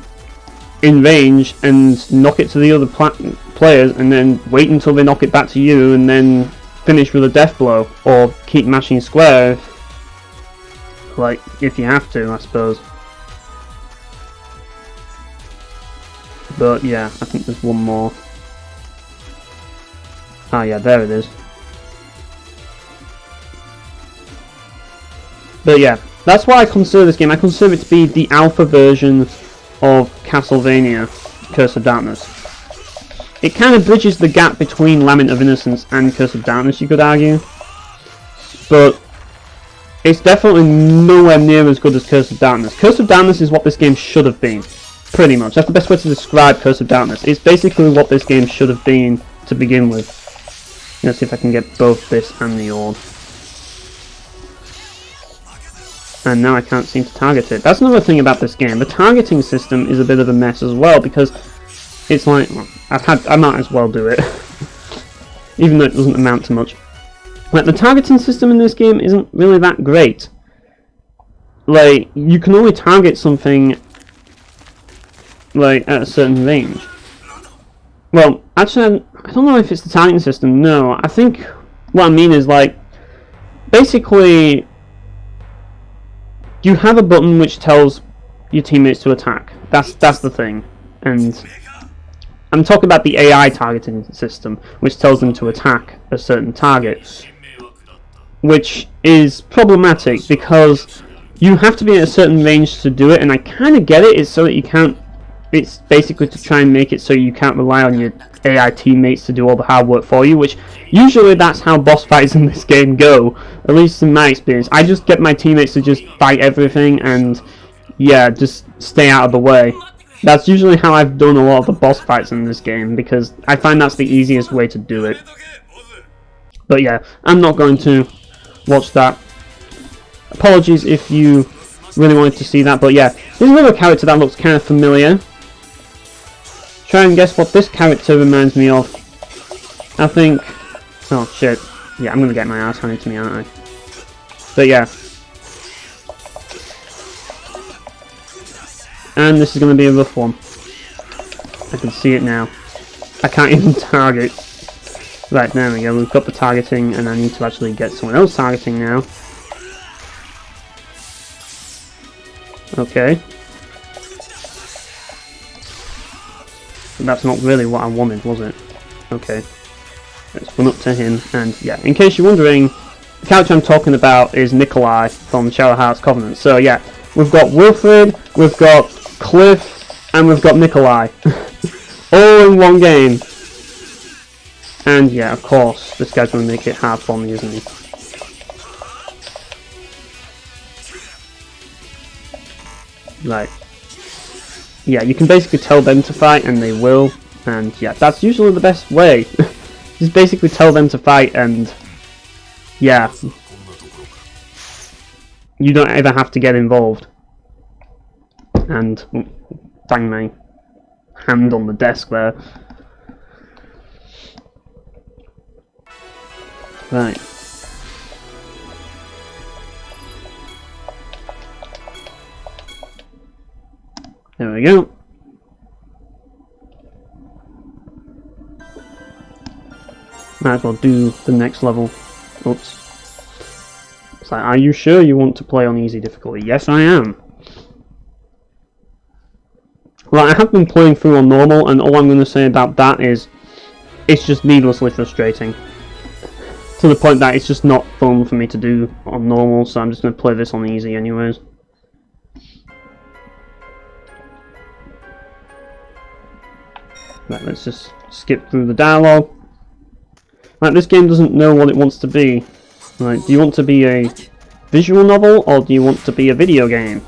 in range and knock it to the other players, and then wait until they knock it back to you, and then finish with a death blow, or keep mashing square, like, if you have to, I suppose. But yeah, I think there's one more. Ah yeah, there it is. But yeah, that's why I consider this game. I consider it to be the alpha version of Castlevania Curse of Darkness. It kind of bridges the gap between Lament of Innocence and Curse of Darkness, you could argue. But it's definitely nowhere near as good as Curse of Darkness. Curse of Darkness is what this game should have been. Pretty much. That's the best way to describe Curse of Darkness. It's basically what this game should have been to begin with. Let's see if I can get both this and the orb. And now I can't seem to target it. That's another thing about this game. The targeting system is a bit of a mess as well, because it's like, well, I might as well do it. Even though it doesn't amount to much. Like, the targeting system in this game isn't really that great. Like, you can only target something like at a certain range. Well, actually, I don't know if it's the targeting system. No, I think what I mean is, like, basically you have a button which tells your teammates to attack. That's the thing. And I'm talking about the AI targeting system, which tells them to attack a certain target, which is problematic because you have to be at a certain range to do it, and I kind of get it. It's so that you can't. It's basically to try and make it so you can't rely on your AI teammates to do all the hard work for you, which usually that's how boss fights in this game go, at least in my experience. I just get my teammates to just fight everything and, yeah, just stay out of the way. That's usually how I've done a lot of the boss fights in this game, because I find that's the easiest way to do it. But yeah, I'm not going to watch that. Apologies if you really wanted to see that, but yeah, there's another character that looks kind of familiar. Try and guess what this character reminds me of. I think... oh shit. Yeah, I'm gonna get my ass handed to me, aren't I? But yeah. And this is gonna be a rough one. I can see it now. I can't even target. Right, there we go. We've got the targeting, and I need to actually get someone else targeting now. Okay. But that's not really what I wanted, was it? Okay. Let's run up to him, and yeah, in case you're wondering, the character I'm talking about is Nikolai from Shadow Hearts Covenant. So yeah, we've got Wilfred, we've got Cliff, and we've got Nikolai. All in one game. And yeah, of course, this guy's going to make it hard for me, isn't he? Right. Yeah, you can basically tell them to fight, and they will. And yeah, that's usually the best way. Just basically tell them to fight, and yeah, you don't ever have to get involved. And bang my hand on the desk there. Right. There we go. Might as well do the next level. Oops. It's like, are you sure you want to play on easy difficulty? Yes, I am. Well, I have been playing through on normal, and all I'm going to say about that is it's just needlessly frustrating. To the point that it's just not fun for me to do on normal, so I'm just going to play this on easy anyways. Right, let's just skip through the dialogue. Right, this game doesn't know what it wants to be. Right, do you want to be a visual novel, or do you want to be a video game?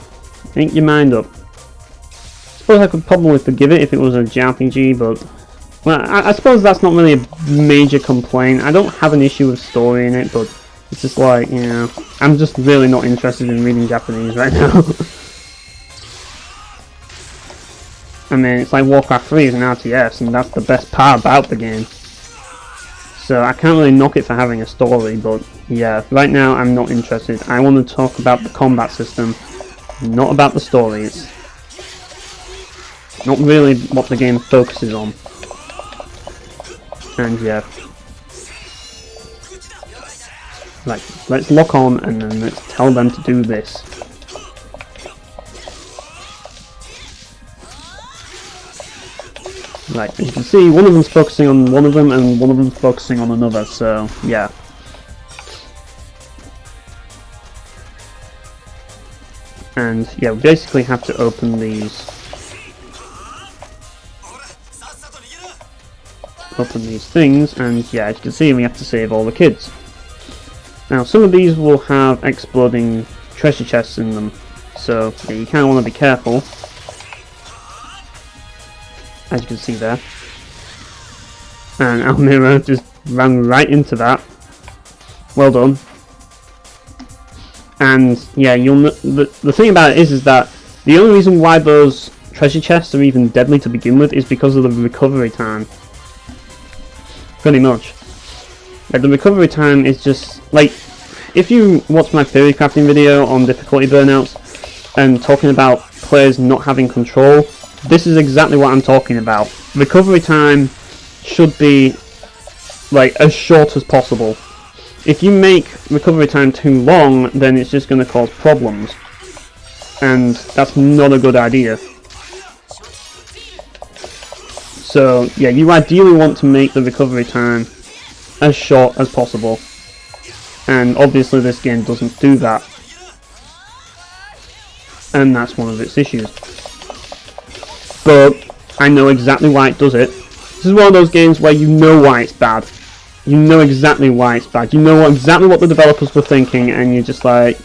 Make your mind up. I suppose I could probably forgive it if it was a JRPG, but well, I suppose that's not really a major complaint. I don't have an issue with story in it, but it's just like, you know, I'm just really not interested in reading Japanese right now. I mean, it's like Warcraft 3 is an RTS, and that's the best part about the game. So I can't really knock it for having a story, but yeah, right now I'm not interested. I want to talk about the combat system, not about the story. It's not really what the game focuses on. And yeah. Right, let's lock on and then let's tell them to do this. Right, as you can see, one of them's focusing on one of them and one of them's focusing on another, so yeah. And yeah, we basically have to open these things, and yeah, as you can see, we have to save all the kids. Now, some of these will have exploding treasure chests in them, so yeah, you kind of want to be careful. As you can see there. And Almira just ran right into that. Well done. And yeah, the thing about it is that the only reason why those treasure chests are even deadly to begin with is because of the recovery time. Pretty much. Like, the recovery time is just like, if you watch my theory crafting video on difficulty burnouts and talking about players not having control, this is exactly what I'm talking about. Recovery time should be like as short as possible. If you make recovery time too long, then it's just going to cause problems, and that's not a good idea. So yeah, you ideally want to make the recovery time as short as possible, and obviously this game doesn't do that, and that's one of its issues. But I know exactly why it does it. This is one of those games where you know why it's bad. You know exactly why it's bad. You know exactly what the developers were thinking, and you're just like,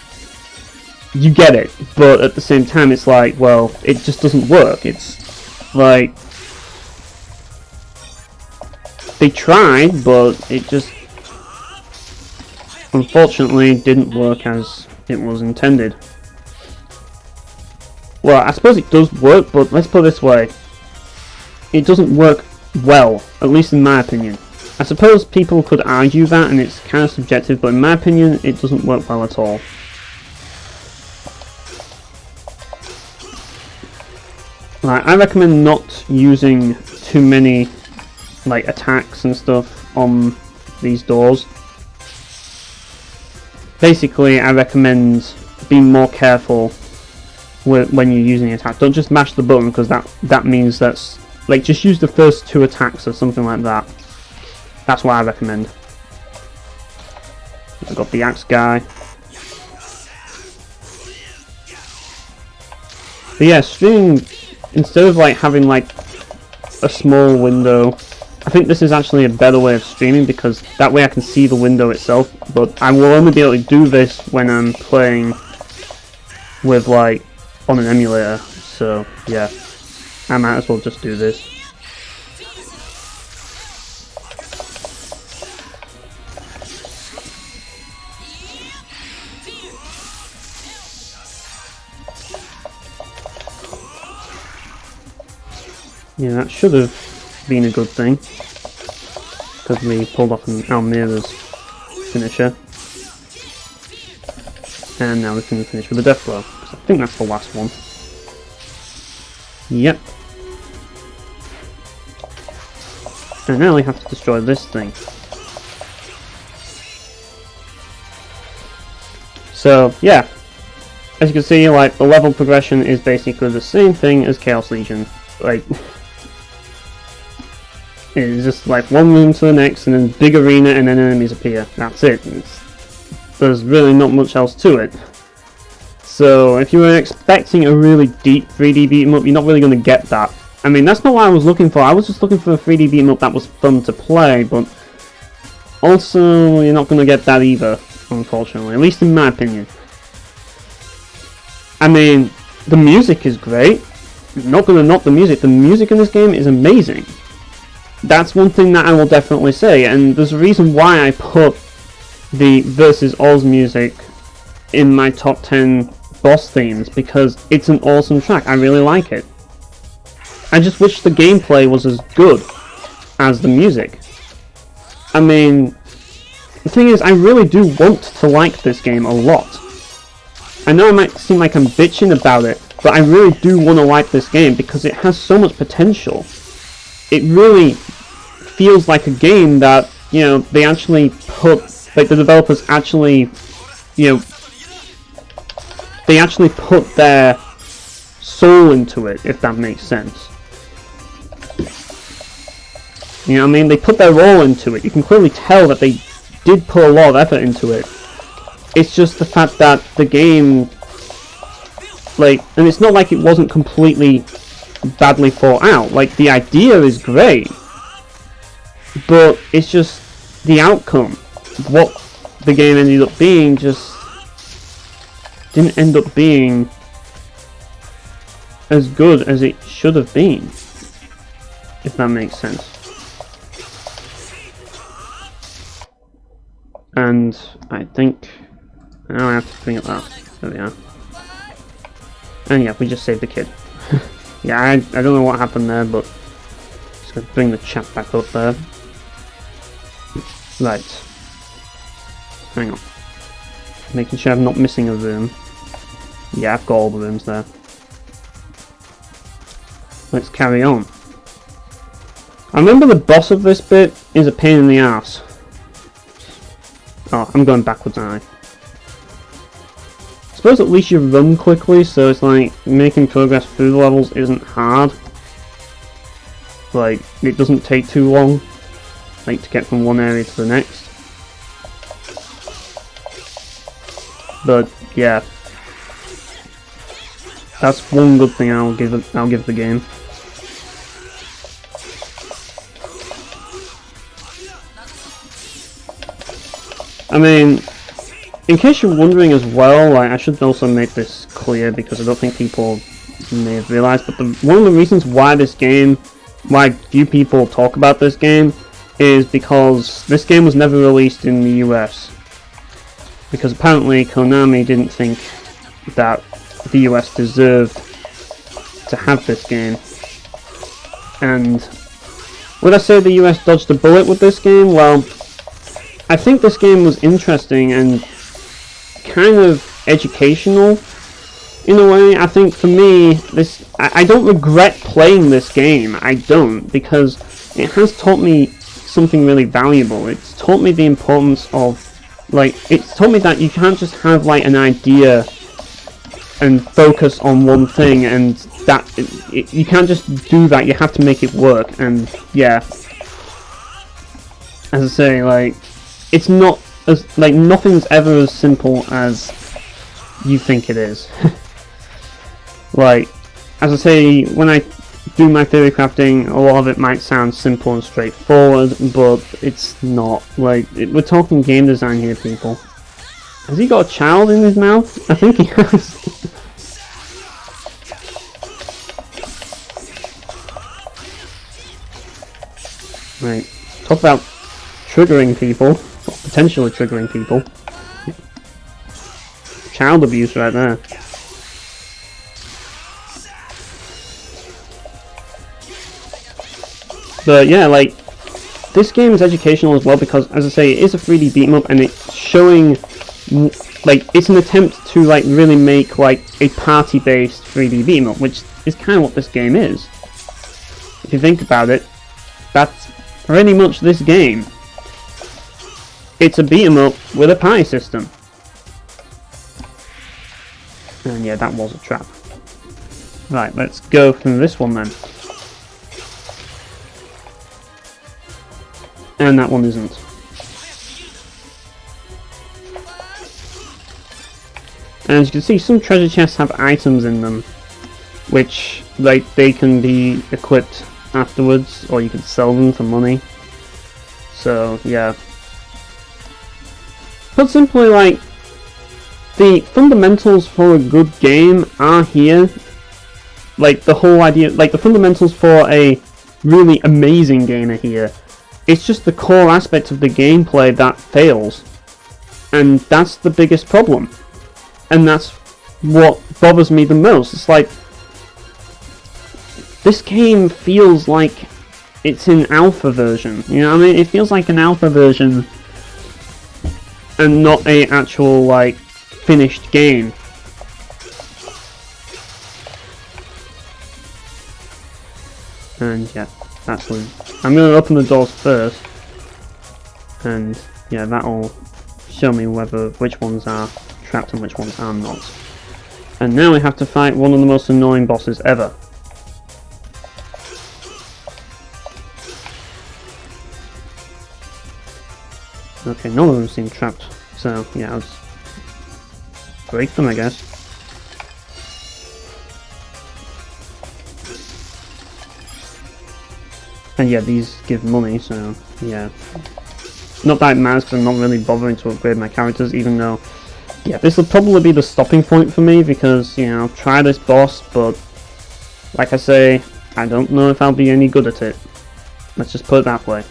you get it. But at the same time, it's like, well, it just doesn't work. It's like, they tried, but it just unfortunately didn't work as it was intended. Well, I suppose it does work, but let's put it this way. It doesn't work well, at least in my opinion. I suppose people could argue that, and it's kind of subjective, but in my opinion, it doesn't work well at all. Like, I recommend not using too many like attacks and stuff on these doors. Basically, I recommend being more careful when you're using an attack. Don't just mash the button, because that means that's like, just use the first two attacks or something like that. That's what I recommend. I've got the axe guy. But yeah, streaming, instead of like having like a small window, I think this is actually a better way of streaming, because that way I can see the window itself, but I will only be able to do this when I'm playing with like on an emulator, so yeah, I might as well just do this. Yeah, that should have been a good thing, because we pulled off an Almira's finisher. And now we can finish with a death blow, because I think that's the last one. Yep. And now we have to destroy this thing. So, yeah. As you can see, like, the level progression is basically the same thing as Chaos Legion. Like, it's just like one room to the next, and then big arena, and then enemies appear. That's it. There's really not much else to it. So if you were expecting a really deep 3D beat 'em up, you're not really going to get that. I mean, that's not what I was looking for. I was just looking for a 3D beat 'em up that was fun to play, but also you're not going to get that either, unfortunately. At least in my opinion. I mean, the music is great. I'm not gonna knock the music. The music in this game is amazing. That's one thing that I will definitely say, and there's a reason why I put the Versus Oz music in my top 10 boss themes, because it's an awesome track. I really like it. I just wish the gameplay was as good as the music. I mean, the thing is, I really do want to like this game a lot. I know I might seem like I'm bitching about it, but I really do want to like this game because it has so much potential. It really feels like a game that, you know, they actually put, like the developers actually, you know, they actually put their soul into it, if that makes sense. You know what I mean? They put their all into it. You can clearly tell that they did put a lot of effort into it. It's just the fact that the game, like, and it's not like it wasn't completely badly thought out. Like, the idea is great, but it's just the outcome, what the game ended up being, just didn't end up being as good as it should have been, if that makes sense. And I think now I have to bring it up. There we are. And yeah, we just saved the kid. Yeah, I don't know what happened there, but just gonna bring the chat back up there. Right. Hang on. Making sure I'm not missing a room. Yeah, I've got all the rooms there. Let's carry on. I remember the boss of this bit is a pain in the ass. Oh, I'm going backwards, aren't I? I suppose at least you run quickly, so it's like making progress through the levels isn't hard. Like, it doesn't take too long, like, to get from one area to the next. But yeah, that's one good thing I'll give the game. I mean, in case you're wondering as well, like, I should also make this clear because I don't think people may have realized, but one of the reasons why why few people talk about this game is because this game was never released in the US. Because apparently Konami didn't think that the US deserved to have this game. And would I say the US dodged a bullet with this game? Well, I think this game was interesting and kind of educational in a way. I think for me, I don't regret playing this game. I don't, because it has taught me something really valuable. It's taught me the importance of, like, it's taught me that you can't just have like an idea and focus on one thing, and that you can't just do that. You have to make it work. And yeah, as I say, like, it's not as, like, nothing's ever as simple as you think it is. Like, as I say, when I do my theory crafting, a lot of it might sound simple and straightforward, but it's not. Like, we're talking game design here, people. Has he got a child in his mouth? I think he has. Right, talk about triggering people, or potentially triggering people. Child abuse right there. But yeah, like, this game is educational as well because, as I say, it is a 3D beat-em-up, and it's showing, like, it's an attempt to, like, really make, like, a party-based 3D beat-em-up, which is kind of what this game is. If you think about it, that's pretty much this game. It's a beat-em-up with a party system. And yeah, that was a trap. Right, let's go through this one then. And that one isn't. And as you can see, some treasure chests have items in them, which, like, they can be equipped afterwards, or you can sell them for money. So yeah. Put simply, like, the fundamentals for a good game are here. Like, the whole idea, like, the fundamentals for a really amazing game are here. It's just the core aspect of the gameplay that fails. And that's the biggest problem. And that's what bothers me the most. It's like, this game feels like it's in alpha version. You know what I mean? It feels like an alpha version and not a actual, like, finished game. And yeah, that's one. I'm going to open the doors first. And yeah, that'll show me which ones are trapped and which ones are not. And now we have to fight one of the most annoying bosses ever. Okay, none of them seem trapped, so yeah, I'll just break them, I guess. And yeah, these give money, so yeah. Not that it matters because I'm not really bothering to upgrade my characters, even though, yeah, this will probably be the stopping point for me because, you know, I'll try this boss, but like I say, I don't know if I'll be any good at it. Let's just put it that way.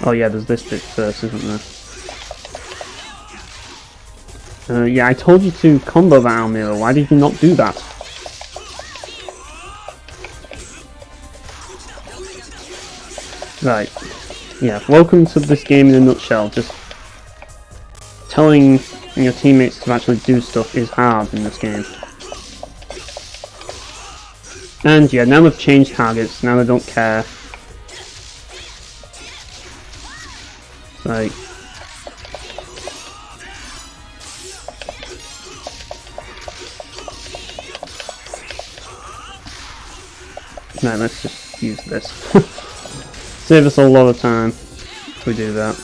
Oh yeah, there's this bit first, isn't there? Yeah, I told you to combo that Almira. Why did you not do that? Right. Yeah, welcome to this game in a nutshell. Just telling your teammates to actually do stuff is hard in this game. And yeah, now they've changed targets. Now they don't care. Like, no, let's just use this. Save us a lot of time if we do that.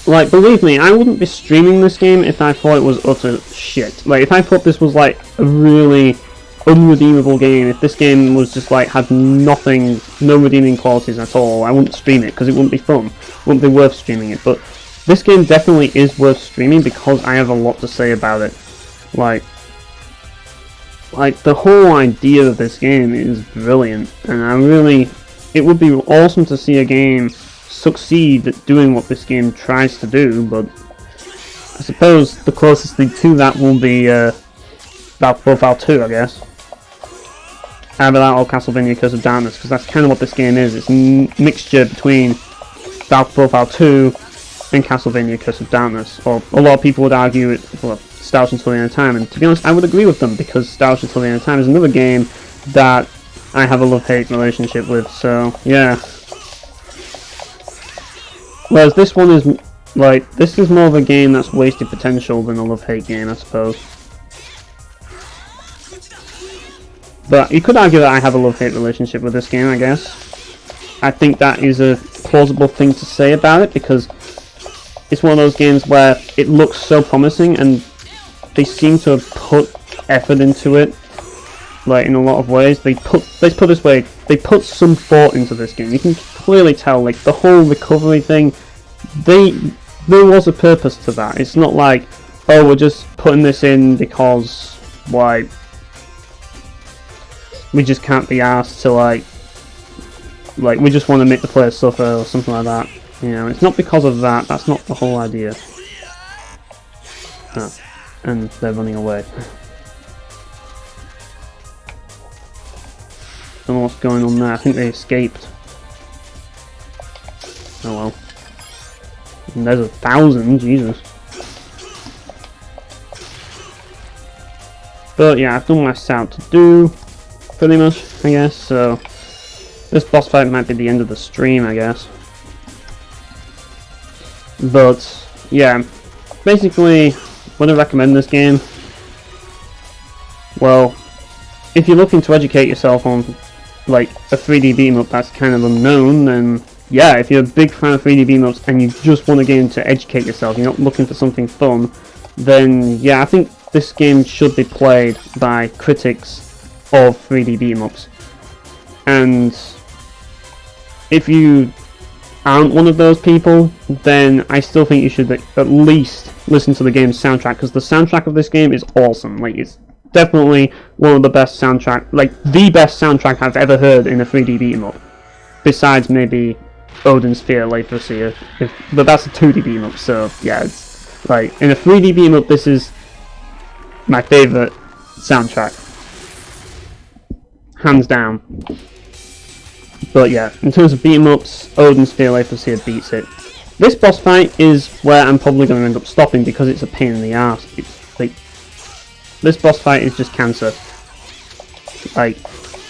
Like, believe me, I wouldn't be streaming this game if I thought it was utter shit. Like, if I thought this was like a really unredeemable game, if this game was just like had nothing, no redeeming qualities at all, I wouldn't stream it because it wouldn't be fun, it wouldn't be worth streaming it. But this game definitely is worth streaming because I have a lot to say about it. Like the whole idea of this game is brilliant, and it would be awesome to see a game succeed at doing what this game tries to do. But I suppose the closest thing to that will be Profile 2, I guess. Either that or Castlevania Curse of Darkness, because that's kind of what this game is. It's a mixture between Dark Profile 2 and Castlevania Curse of Darkness. Or a lot of people would argue it, well, Star Ocean Until the End of Time, and to be honest, I would agree with them, because Star Ocean Until the End of Time is another game that I have a love-hate relationship with, so yeah. Whereas this one is, like, this is more of a game that's wasted potential than a love-hate game, I suppose. But you could argue that I have a love-hate relationship with this game, I guess. I think that is a plausible thing to say about it, because it's one of those games where it looks so promising, and they seem to have put effort into it, like, in a lot of ways. Let's put it this way, they put some thought into this game. You can clearly tell, like, the whole recovery thing, there was a purpose to that. It's not like, oh, we're just putting this in because, why, we just can't be asked to, like we just want to make the player suffer or something like that. You know, it's not because of that. That's not the whole idea. Oh, and they're running away. Don't know what's going on there. I think they escaped. Oh well. And there's 1,000, Jesus. But yeah, I've done what I set out to do, pretty much, I guess, so this boss fight might be the end of the stream, I guess. But yeah, basically, would I recommend this game? Well, if you're looking to educate yourself on, like, a 3D beat-em-up that's kind of unknown, then yeah, if you're a big fan of 3D beat-em-ups and you just want a game to educate yourself, you're not looking for something fun, then yeah, I think this game should be played by critics of 3D beat-em-ups. And if you aren't one of those people, then I still think you should at least listen to the game's soundtrack, because the soundtrack of this game is awesome. Like, it's definitely one of the best soundtrack, like the best soundtrack I've ever heard in a 3D beat 'em up. Besides maybe Odin Sphere, Etheria, but that's a 2D beat 'em up. So yeah, it's like in a 3D beat 'em up, this is my favorite soundtrack, hands down. But yeah, in terms of beat 'em ups, Odin Sphere, Etheria beats it. This boss fight is where I'm probably going to end up stopping because it's a pain in the ass. It's like, this boss fight is just cancer. Like,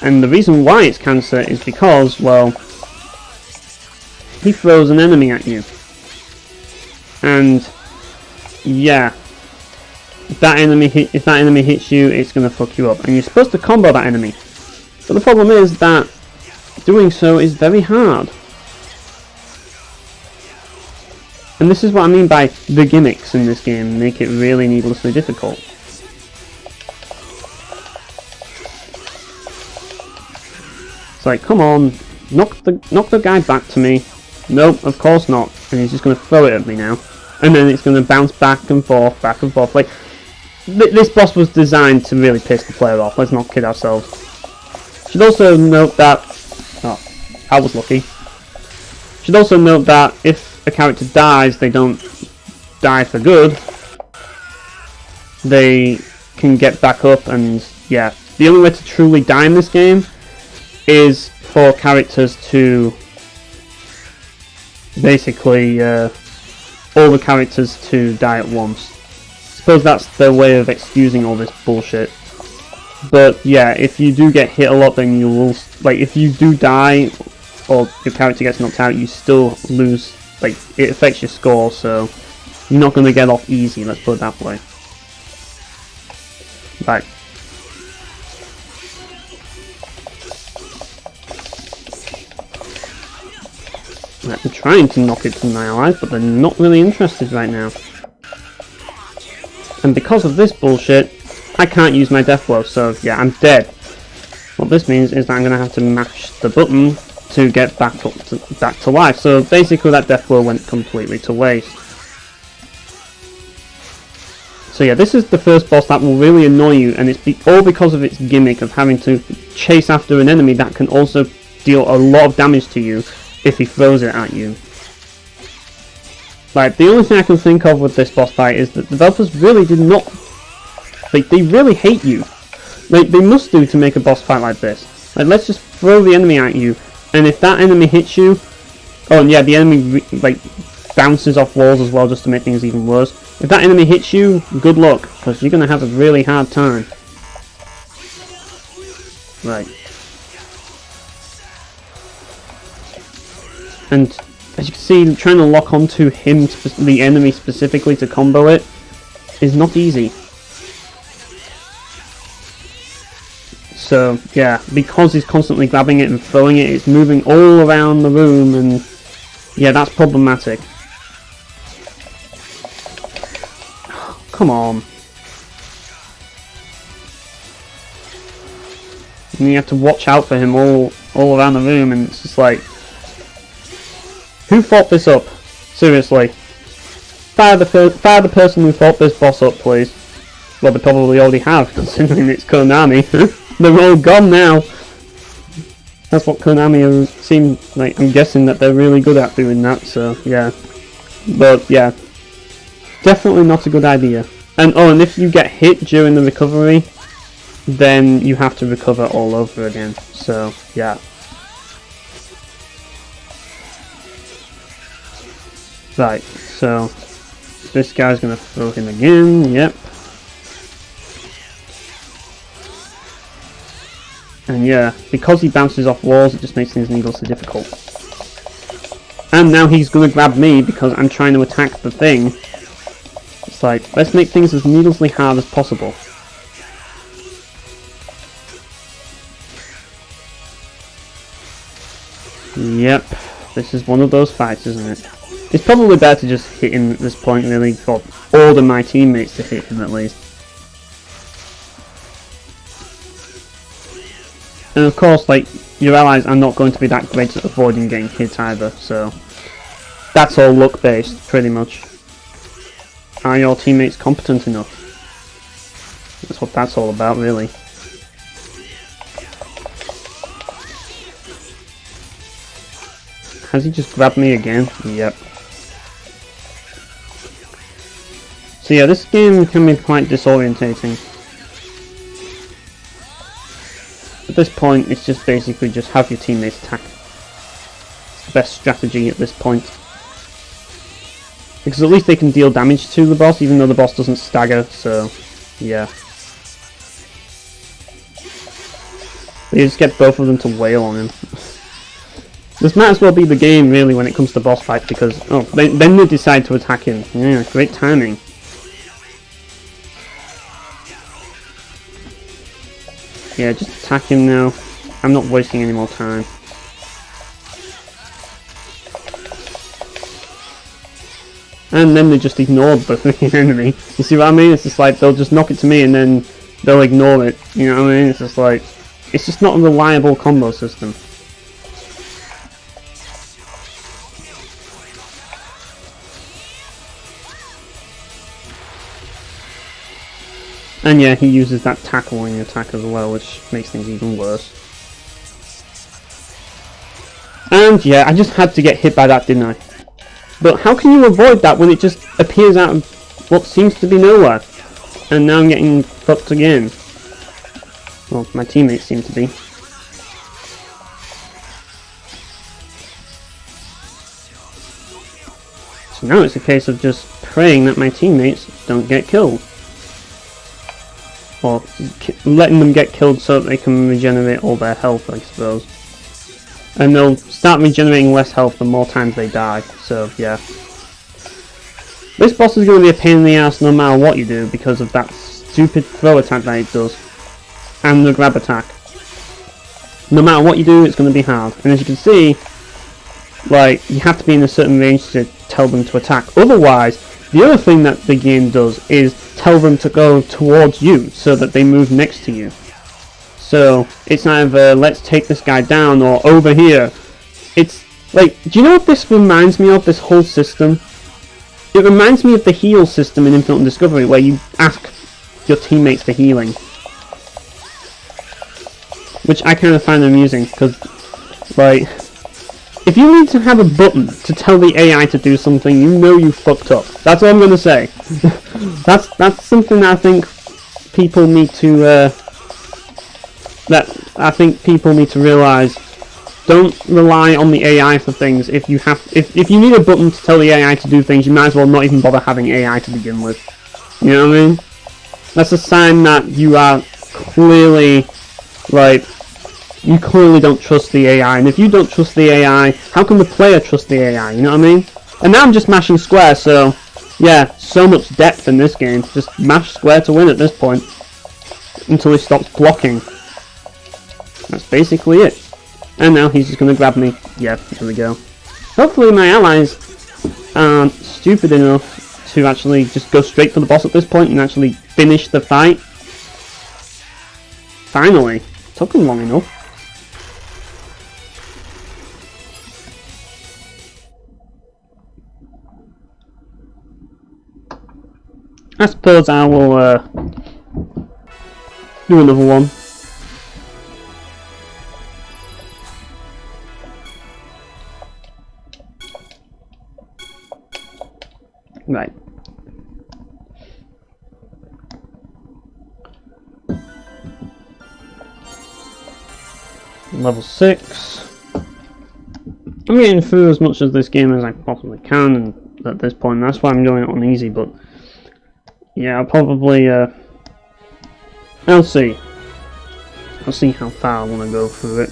and the reason why it's cancer is because, well, he throws an enemy at you. And yeah, if that enemy hits you, it's going to fuck you up. And you're supposed to combo that enemy. But the problem is that doing so is very hard. And this is what I mean by the gimmicks in this game make it really needlessly difficult. It's like, come on, knock the guy back to me. Nope, of course not. And he's just going to throw it at me now. And then it's going to bounce back and forth, back and forth. Like, this boss was designed to really piss the player off. Let's not kid ourselves. Should also note that... Oh, I was lucky. Should also note that if a character dies, they don't die for good. They can get back up, and yeah. The only way to truly die in this game is for characters to basically all the characters to die at once. I suppose that's their way of excusing all this bullshit. But yeah, if you do get hit a lot, then you will, like, if you do die or your character gets knocked out, you still lose, like, it affects your score, so you're not going to get off easy, let's put it that way. Right. I'm trying to knock it to my allies, but they're not really interested right now. And because of this bullshit, I can't use my death blow, so yeah, I'm dead. What this means is that I'm going to have to mash the button to get back to life. So basically that death blow went completely to waste. So yeah, this is the first boss that will really annoy you, and it's all because of its gimmick of having to chase after an enemy that can also deal a lot of damage to you if he throws it at you. Like, the only thing I can think of with this boss fight is that the developers really did not... Like, they really hate you. Like, they must do to make a boss fight like this. Like, let's just throw the enemy at you, and if that enemy hits you... Oh, and yeah, the enemy, like, bounces off walls as well, just to make things even worse. If that enemy hits you, good luck, because you're going to have a really hard time. Right. And as you can see, trying to lock onto him, the enemy specifically, to combo it is not easy. So yeah, because he's constantly grabbing it and throwing it, it's moving all around the room, and yeah, that's problematic. Come on. And you have to watch out for him all around the room, and it's just like, who thought this up? Seriously. Fire the person who thought this boss up, please. Well, they probably already have, considering it's Konami. They're all gone now. That's what Konami seem like. I'm guessing that they're really good at doing that, so yeah. But yeah, definitely not a good idea. And oh, and if you get hit during the recovery, then you have to recover all over again. So yeah. Right, so this guy's gonna throw him again, yep. And yeah, because he bounces off walls, it just makes things needlessly difficult. And now he's gonna grab me because I'm trying to attack the thing. It's like, let's make things as needlessly hard as possible. Yep, this is one of those fights, isn't it? It's probably better to just hit him at this point, really, for all of my teammates to hit him at least. And of course, like, your allies are not going to be that great at avoiding getting hit either, so that's all luck based, pretty much. Are your teammates competent enough? That's what that's all about, really. Has he just grabbed me again? Yep. So yeah, this game can be quite disorientating. At this point, it's just basically just have your teammates attack. It's the best strategy at this point. Because at least they can deal damage to the boss, even though the boss doesn't stagger, so yeah. You just get both of them to wail on him. This might as well be the game, really, when it comes to boss fights, because, oh, then they decide to attack him. Yeah, great timing. Yeah, just attack him now. I'm not wasting any more time. And then they just ignored the freaking enemy. You see what I mean? It's just like, they'll just knock it to me and then they'll ignore it. You know what I mean? It's just like, it's just not a reliable combo system. And yeah, he uses that tackling attack as well, which makes things even worse. And yeah, I just had to get hit by that, didn't I? But how can you avoid that when it just appears out of what seems to be nowhere? And now I'm getting fucked again. Well, my teammates seem to be. So now it's a case of just praying that my teammates don't get killed. Or letting them get killed so that they can regenerate all their health, I suppose. And they'll start regenerating less health the more times they die, so yeah. This boss is going to be a pain in the ass no matter what you do because of that stupid throw attack that it does. And the grab attack. No matter what you do, it's going to be hard. And as you can see, like, you have to be in a certain range to tell them to attack. Otherwise, the other thing that the game does is tell them to go towards you so that they move next to you. So it's either let's take this guy down or over here. It's like, do you know what this reminds me of, this whole system? It reminds me of the heal system in Infinite Discovery where you ask your teammates for healing. Which I kind of find amusing because, like, if you need to have a button to tell the AI to do something, you know you fucked up. That's all I'm going to say. That's something that I think people need to realise. Don't rely on the AI for things. If you need a button to tell the AI to do things, you might as well not even bother having AI to begin with. You know what I mean? That's a sign that you are clearly, like, you clearly don't trust the AI. And if you don't trust the AI, how can the player trust the AI? You know what I mean? And now I'm just mashing square, so yeah, so much depth in this game. Just mash square to win at this point. Until he stops blocking. That's basically it. And now he's just going to grab me. Yeah, here we go. Hopefully my allies aren't stupid enough to actually just go straight for the boss at this point and actually finish the fight. Finally. Took them long enough. I suppose I will do another one. Right. Level 6. I'm getting through as much of this game as I possibly can, and at this point that's why I'm doing it on easy, but yeah, I'll probably I'll see how far I want to go through it.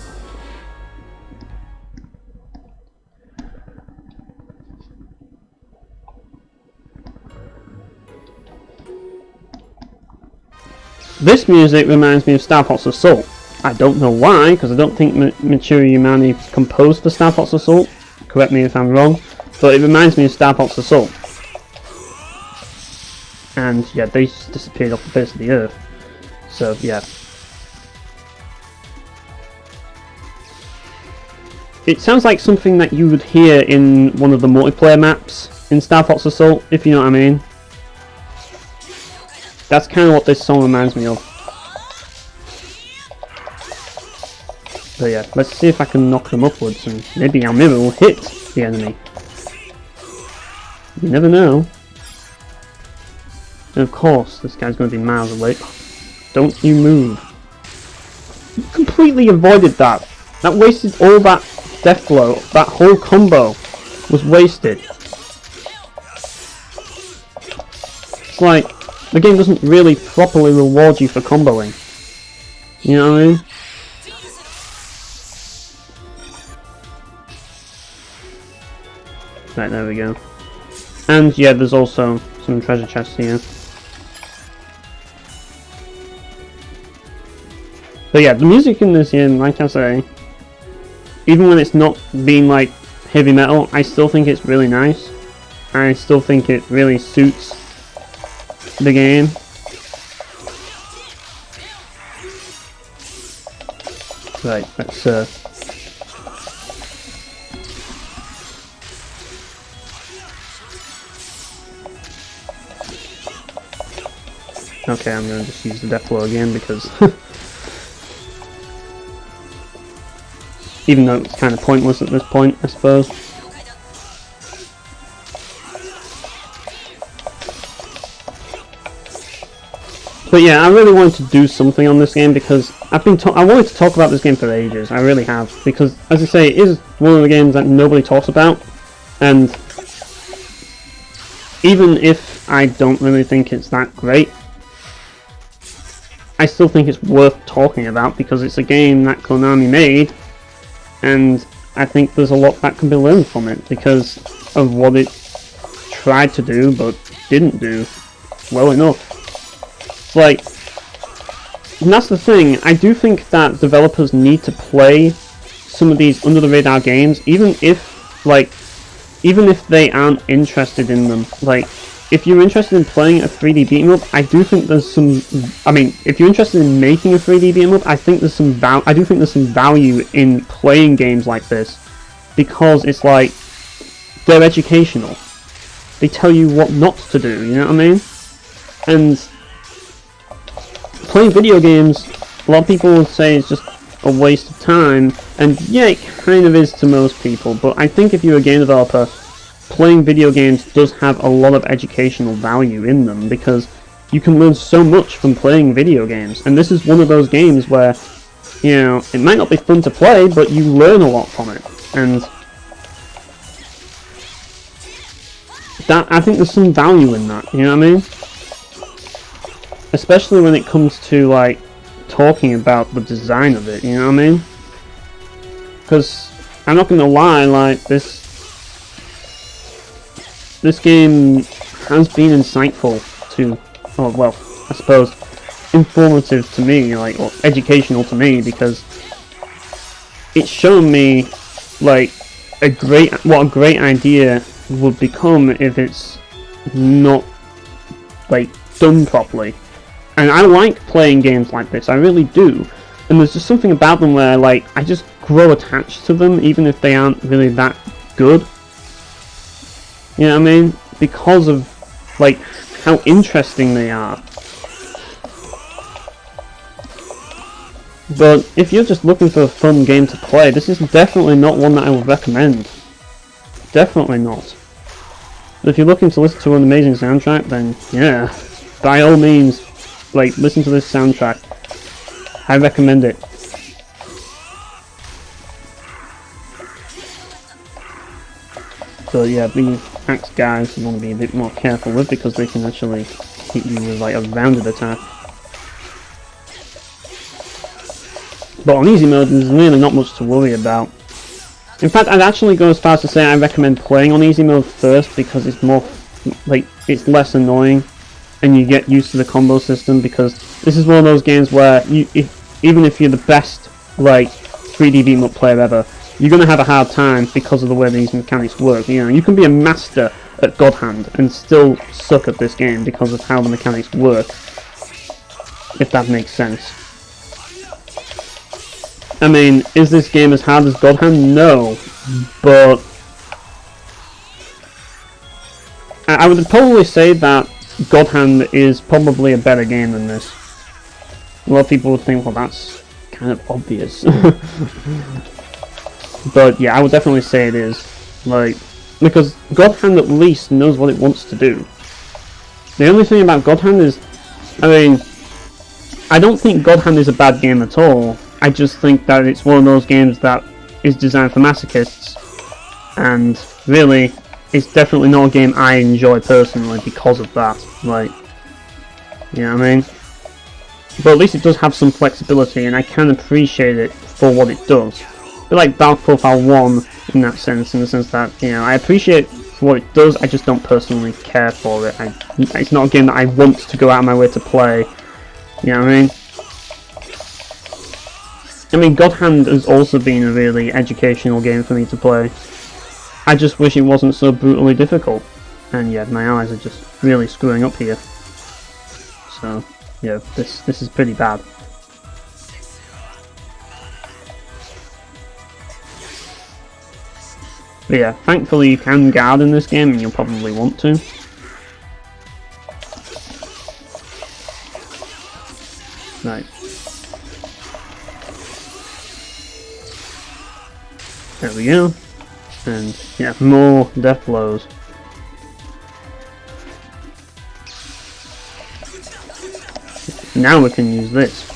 This music reminds me of Star Fox Assault. I don't know why, because I don't think Michiru Yamane composed for Star Fox Assault. Correct me if I'm wrong, but it reminds me of Star Fox Assault. And yeah, they just disappeared off the face of the earth. So yeah. it sounds like something that you would hear in one of the multiplayer maps in Star Fox Assault, if you know what I mean. That's kind of what this song reminds me of. But yeah, let's see if I can knock them upwards, and maybe our mirror will hit the enemy. You never know. And of course, this guy's going to be miles away. Don't you move. You completely avoided that. That wasted all that death blow. That whole combo was wasted. It's like, the game doesn't really properly reward you for comboing. You know what I mean? Right, there we go. And yeah, there's also some treasure chests here. But yeah, the music in this game, like I say, even when it's not being like heavy metal, I still think it's really nice. I still think it really suits the game. Right, let's okay, I'm gonna just use the death blow again because even though it's kind of pointless at this point, I suppose. But yeah, I really wanted to do something on this game because I wanted to talk about this game for ages. I really have, because as I say, it is one of the games that nobody talks about, and even if I don't really think it's that great, I still think it's worth talking about because it's a game that Konami made, and I think there's a lot that can be learned from it because of what it tried to do but didn't do well enough. It's like, and that's the thing, I do think that developers need to play some of these under the radar games, even if they aren't interested in them. Like, if you're interested in playing a 3D beat 'em up, I do think there's some. I mean, if you're interested in making a 3D beat 'em up, I do think there's some value in playing games like this because it's like they're educational. They tell you what not to do. You know what I mean? And playing video games, a lot of people would say it's just a waste of time, and yeah, it kind of is to most people. But I think if you're a game developer, playing video games does have a lot of educational value in them because you can learn so much from playing video games, and this is one of those games where, you know, it might not be fun to play, but you learn a lot from it, and that, I think there's some value in that, you know what I mean? Especially when it comes to, like, talking about the design of it, you know what I mean? Because, I'm not gonna lie, like, this game has been insightful to, oh, well, I suppose, informative to me, like, or educational to me, because it's shown me, like, what a great idea would become if it's not, like, done properly. And I like playing games like this, I really do. And there's just something about them where, like, I just grow attached to them, even if they aren't really that good. You know what I mean? Because of, like, how interesting they are. But if you're just looking for a fun game to play, this is definitely not one that I would recommend. Definitely not. But if you're looking to listen to an amazing soundtrack, then yeah, by all means, like, listen to this soundtrack. I recommend it. So yeah, these axe guys you want to be a bit more careful with because they can actually hit you with, like, a rounded attack. But on easy mode, there's really not much to worry about. In fact, I'd actually go as far as to say I recommend playing on easy mode first because it's more, like, it's less annoying and you get used to the combo system, because this is one of those games where even if you're the best, like, 3D beat 'em up player ever, you're going to have a hard time because of the way these mechanics work. You know, you can be a master at God Hand and still suck at this game because of how the mechanics work, if that makes sense. I mean, is this game as hard as God Hand? No, but I would probably say that God Hand is probably a better game than this. A lot of people would think, well, that's kind of obvious. But yeah, I would definitely say it is. Like, because God Hand at least knows what it wants to do. The only thing about God Hand is, I mean, I don't think God Hand is a bad game at all. I just think that it's one of those games that is designed for masochists. And really, it's definitely not a game I enjoy personally because of that. Like, you know what I mean? But at least it does have some flexibility, and I can appreciate it for what it does. But like Dark Profile 1 in that sense, in the sense that, you know, I appreciate what it does, I just don't personally care for it. It's not a game that I want to go out of my way to play. You know what I mean? I mean, God Hand has also been a really educational game for me to play. I just wish it wasn't so brutally difficult. And yeah, my eyes are just really screwing up here. So, yeah, this is pretty bad. But yeah, thankfully you can guard in this game, and you'll probably want to. Right. There we go. And yeah, more death blows. Now we can use this.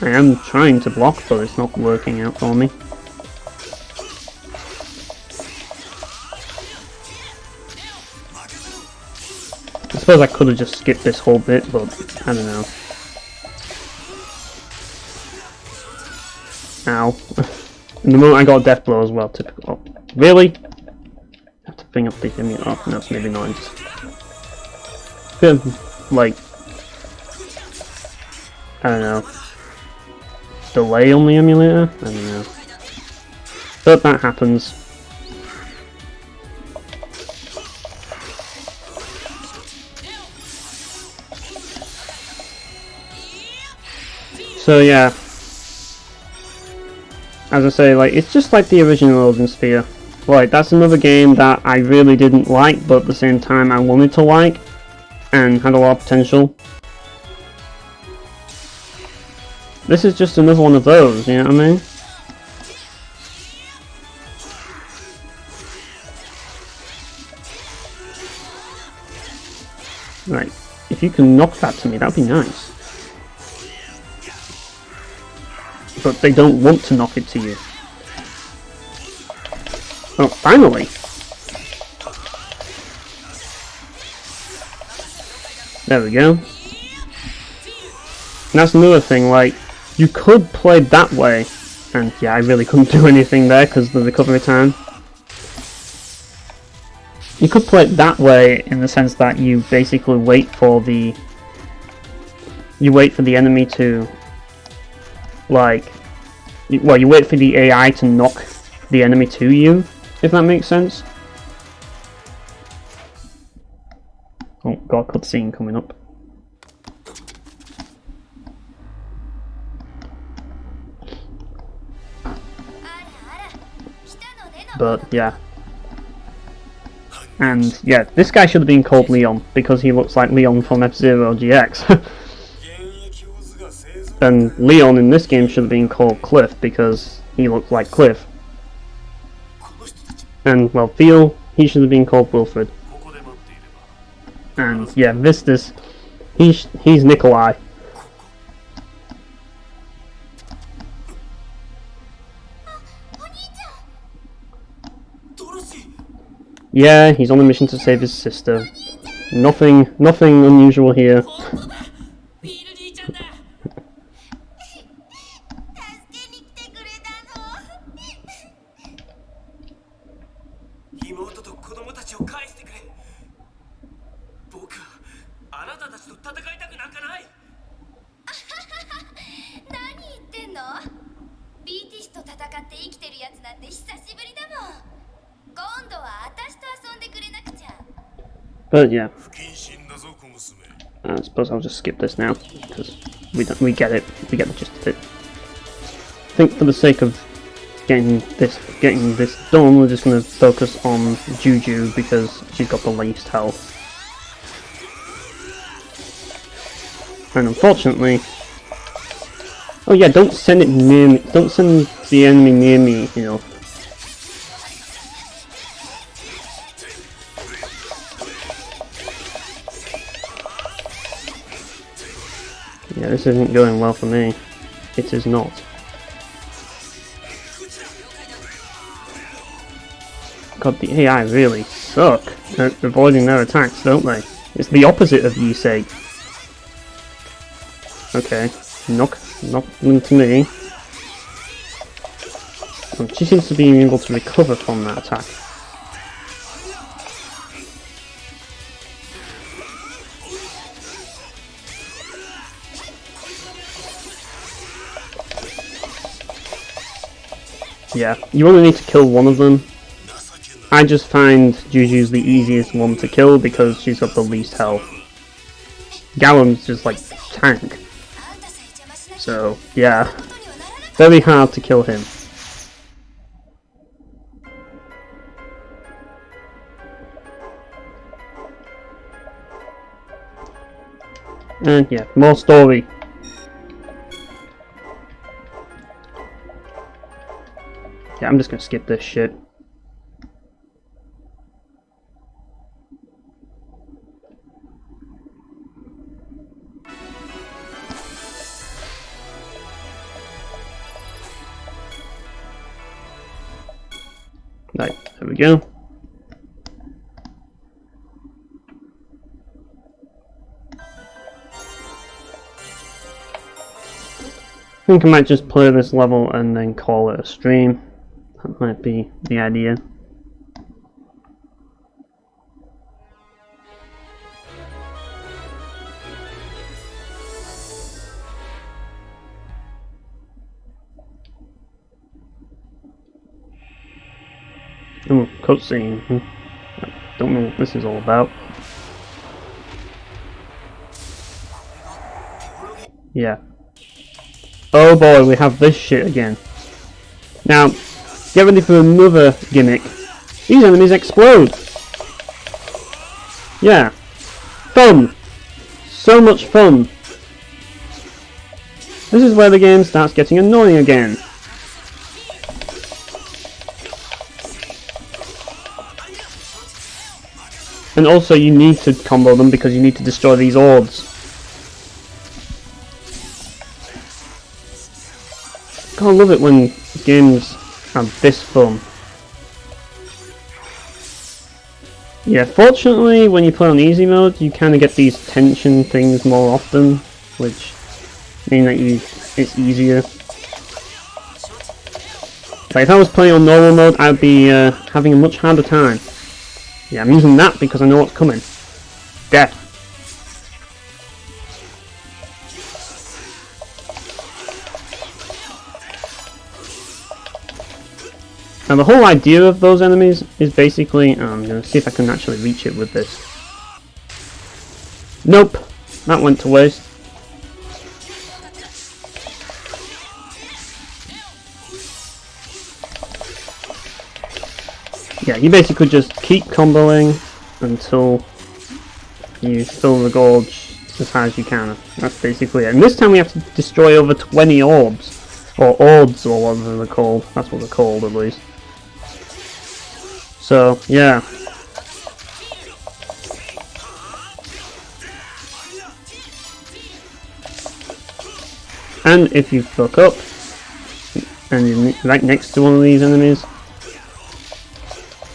I am trying to block, but it's not working out for me. I suppose I could have just skipped this whole bit, but I don't know. Ow. And the moment I got a death blow as well, typical. Oh, really? I have to bring up the emulator. Oh, no, maybe not. Just like, I don't know. Delay on the emulator? I don't know. But that happens. So yeah, as I say, like, it's just like the original Odin Sphere. Like, that's another game that I really didn't like, but at the same time I wanted to like, and had a lot of potential. This is just another one of those, you know what I mean? Right, if you can knock that to me, that'd be nice. But they don't want to knock it to you. Oh, finally! There we go. And that's another thing, like, you could play that way, and yeah, I really couldn't do anything there because of the recovery time. You could play it that way in the sense that you basically wait for the enemy to, like, well, you wait for the AI to knock the enemy to you, if that makes sense. Oh god, cutscene coming up. But yeah. And yeah, this guy should have been called Leon, because he looks like Leon from F-Zero GX. And Leon in this game should have been called Cliff, because he looks like Cliff. And, well, Theo, he should have been called Wilfred. And yeah, Vistus, he's Nikolai. Yeah, he's on a mission to save his sister. Nothing unusual here. But yeah. I suppose I'll just skip this now, because we get it. We get the gist of it. I think for the sake of getting this done, we're just going to focus on Juju because she's got the least health. And unfortunately, oh yeah, don't send it near me. Don't send the enemy near me. You know. Yeah, this isn't going well for me. It is not. God, the AI really suck at avoiding their attacks, don't they? It's the opposite of Yusei. Okay, knock into me. And she seems to be able to recover from that attack. Yeah, you only need to kill one of them. I just find Juju's the easiest one to kill because she's got the least health. Gallon's just like tank. So, yeah. Very hard to kill him. And yeah, more story. Yeah, I'm just gonna skip this shit. Right, there we go. I think I might just play this level and then call it a stream. That might be the idea. Oh, cutscene. I don't know what this is all about. Yeah. Oh boy, we have this shit again. Now, get ready for another gimmick. These enemies explode. Yeah. Fun. So much fun. This is where the game starts getting annoying again. And also you need to combo them because you need to destroy these orbs. God, I love it when games have this fun. Yeah, fortunately when you play on easy mode you kind of get these tension things more often, which mean that it's easier. Like if I was playing on normal mode I'd be having a much harder time. Yeah, I'm using that because I know what's coming. Death. Now the whole idea of those enemies is basically... I'm going to see if I can actually reach it with this. Nope. That went to waste. Yeah, you basically just keep comboing until you fill the gorge as high as you can. That's basically it. And this time we have to destroy over 20 orbs. Or orbs, or whatever they're called. That's what they're called, at least. So, yeah. And if you fuck up, and you're right next to one of these enemies,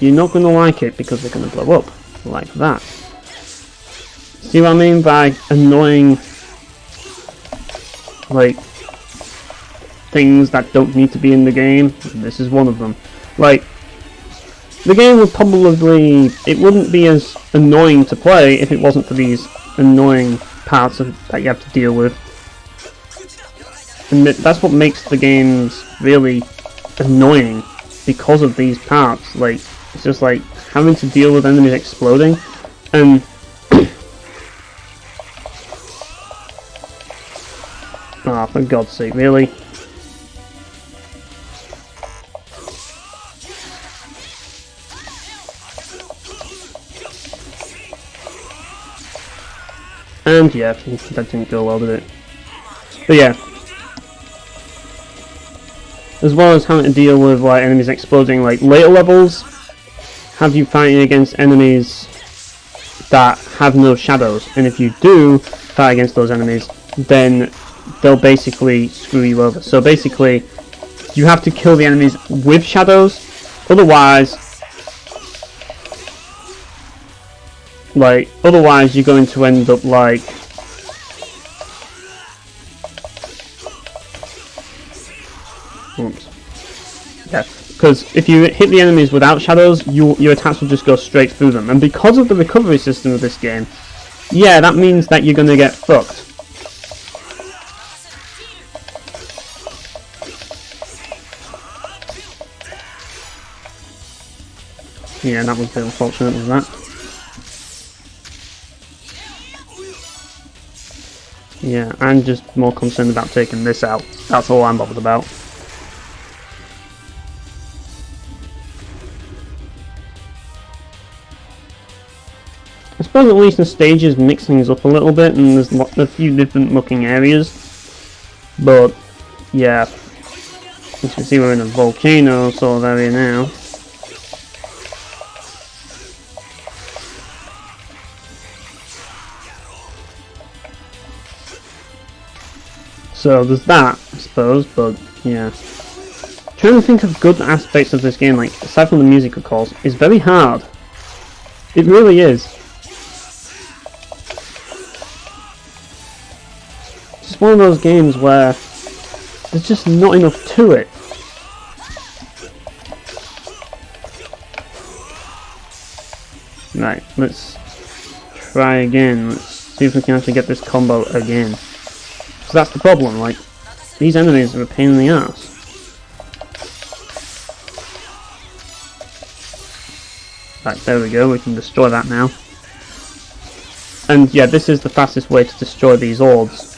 you're not going to like it because they're going to blow up like that. See what I mean by annoying, like, things that don't need to be in the game? This is one of them. Like, the game would probably, it wouldn't be as annoying to play if it wasn't for these annoying parts that you have to deal with. And that's what makes the games really annoying, because of these parts. Like, it's just like having to deal with enemies exploding, and Ah, for God's sake, really? And yeah, that didn't go well, did it? But yeah. As well as having to deal with like enemies exploding, like later levels have you fighting against enemies that have no shadows, and if you do fight against those enemies, then they'll basically screw you over. So basically, you have to kill the enemies with shadows, otherwise you're going to end up like oops. Yeah, because if you hit the enemies without shadows, your attacks will just go straight through them. And because of the recovery system of this game, yeah, that means that you're going to get fucked. Yeah, that was a bit unfortunate, was that? Yeah, I'm just more concerned about taking this out. That's all I'm bothered about. I suppose at least the stages mix things up a little bit, and there's a few different looking areas. But yeah, as you can see, we're in a volcano sort of area now. So there's that, I suppose. But yeah, trying to think of good aspects of this game, like aside from the music, of course, is very hard. It really is. It's one of those games where there's just not enough to it. Right, let's try again. Let's see if we can actually get this combo again. So that's the problem, like, these enemies are a pain in the ass. Right, there we go, we can destroy that now. And yeah, this is the fastest way to destroy these orbs.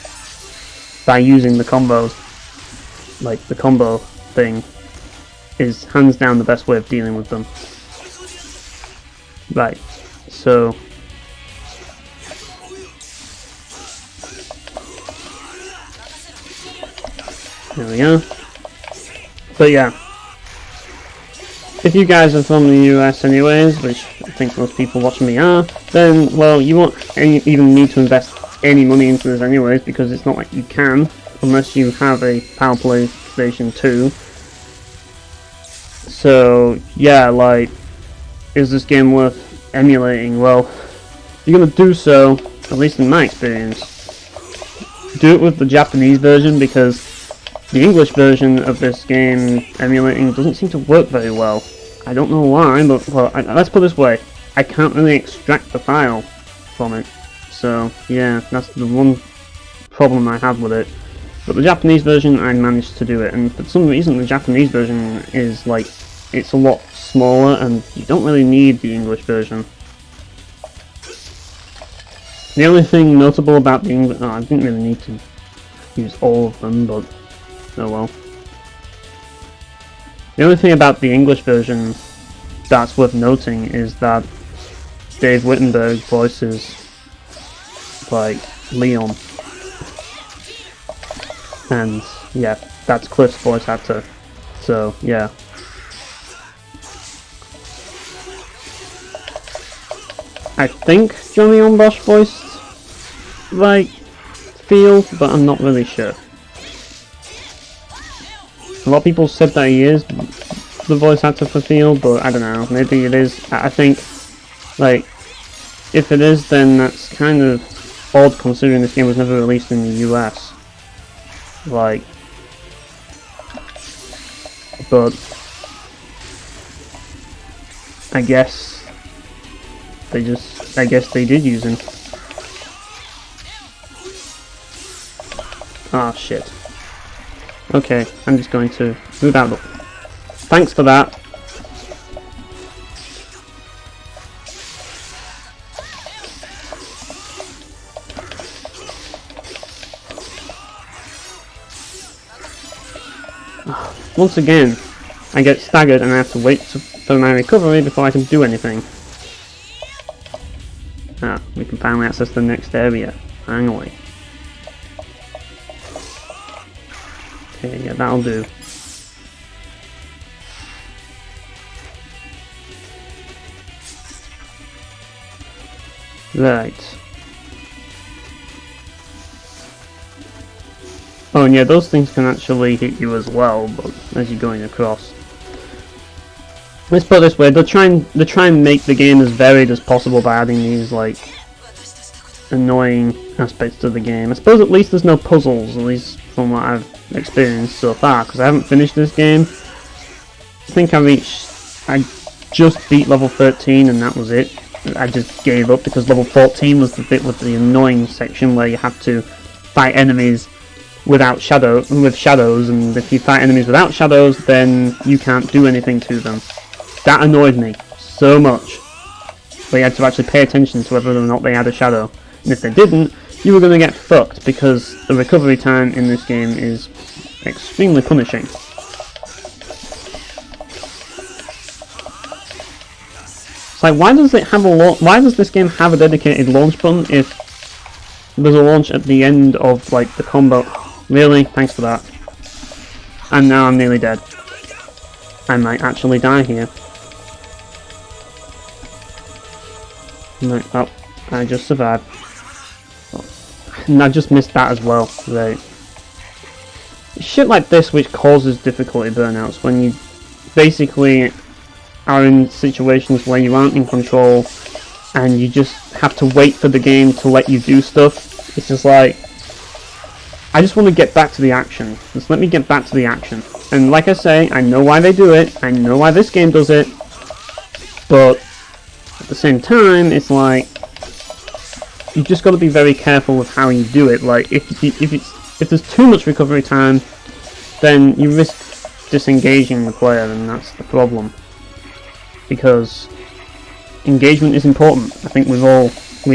By using the combos. Like, the combo thing is hands down the best way of dealing with them. Right, so there we are. But yeah, if you guys are from the US anyways, which I think most people watching me are, then, well, you won't even need to invest any money into this anyways, because it's not like you can, unless you have a Power PlayStation 2. So, yeah, like, is this game worth emulating? Well, if you're going to do so, at least in my experience, do it with the Japanese version, because the English version of this game emulating doesn't seem to work very well. I don't know why, but, well, let's put it this way, I can't really extract the file from it. So, yeah, that's the one problem I have with it. But the Japanese version, I managed to do it, and for some reason the Japanese version is, like, it's a lot smaller, and you don't really need the English version. The only thing notable about the English... Oh, I didn't really need to use all of them, but oh well. The only thing about the English version that's worth noting is that Dave Wittenberg voices like Leon, and yeah, that's Cliff's voice actor. So yeah, I think Johnny Onbosch voiced like Field, but I'm not really sure. A lot of people said that he is the voice actor for Field, but I don't know, maybe it is. I think, like, if it is, then that's kind of odd considering this game was never released in the US. Like, but I guess they did use him. Ah, shit. Okay, I'm just going to move out. Thanks for that. once again, I get staggered and I have to wait for my recovery before I can do anything. Ah, we can finally access the next area. Finally. Okay, yeah, that'll do. Right. Oh, and yeah, those things can actually hit you as well, but as you're going across. Let's put it this way, they'll try and make the game as varied as possible by adding these, like, annoying aspects to the game. I suppose at least there's no puzzles, at least from what I've experienced so far, because I haven't finished this game. I think I just beat level 13 and that was it. I just gave up because level 14 was the bit with the annoying section where you have to fight enemies with shadows, and if you fight enemies without shadows, then you can't do anything to them. That annoyed me so much. But you had to actually pay attention to whether or not they had a shadow. And if they didn't, you were going to get fucked, because the recovery time in this game is extremely punishing. It's like, why does this game have a dedicated launch button if there's a launch at the end of, like, the combo? Really? Thanks for that. And now I'm nearly dead. I might actually die here. No, oh, I just survived. Oh, and I just missed that as well. Right. Shit like this which causes difficulty burnouts, when you basically are in situations where you aren't in control and you just have to wait for the game to let you do stuff. It's just like, I just want to get back to the action. Just let me get back to the action. And like I say, I know why they do it, I know why this game does it, but at the same time, it's like, you've just got to be very careful with how you do it. Like, if there's too much recovery time, then you risk disengaging the player, and that's the problem. Because engagement is important. I think we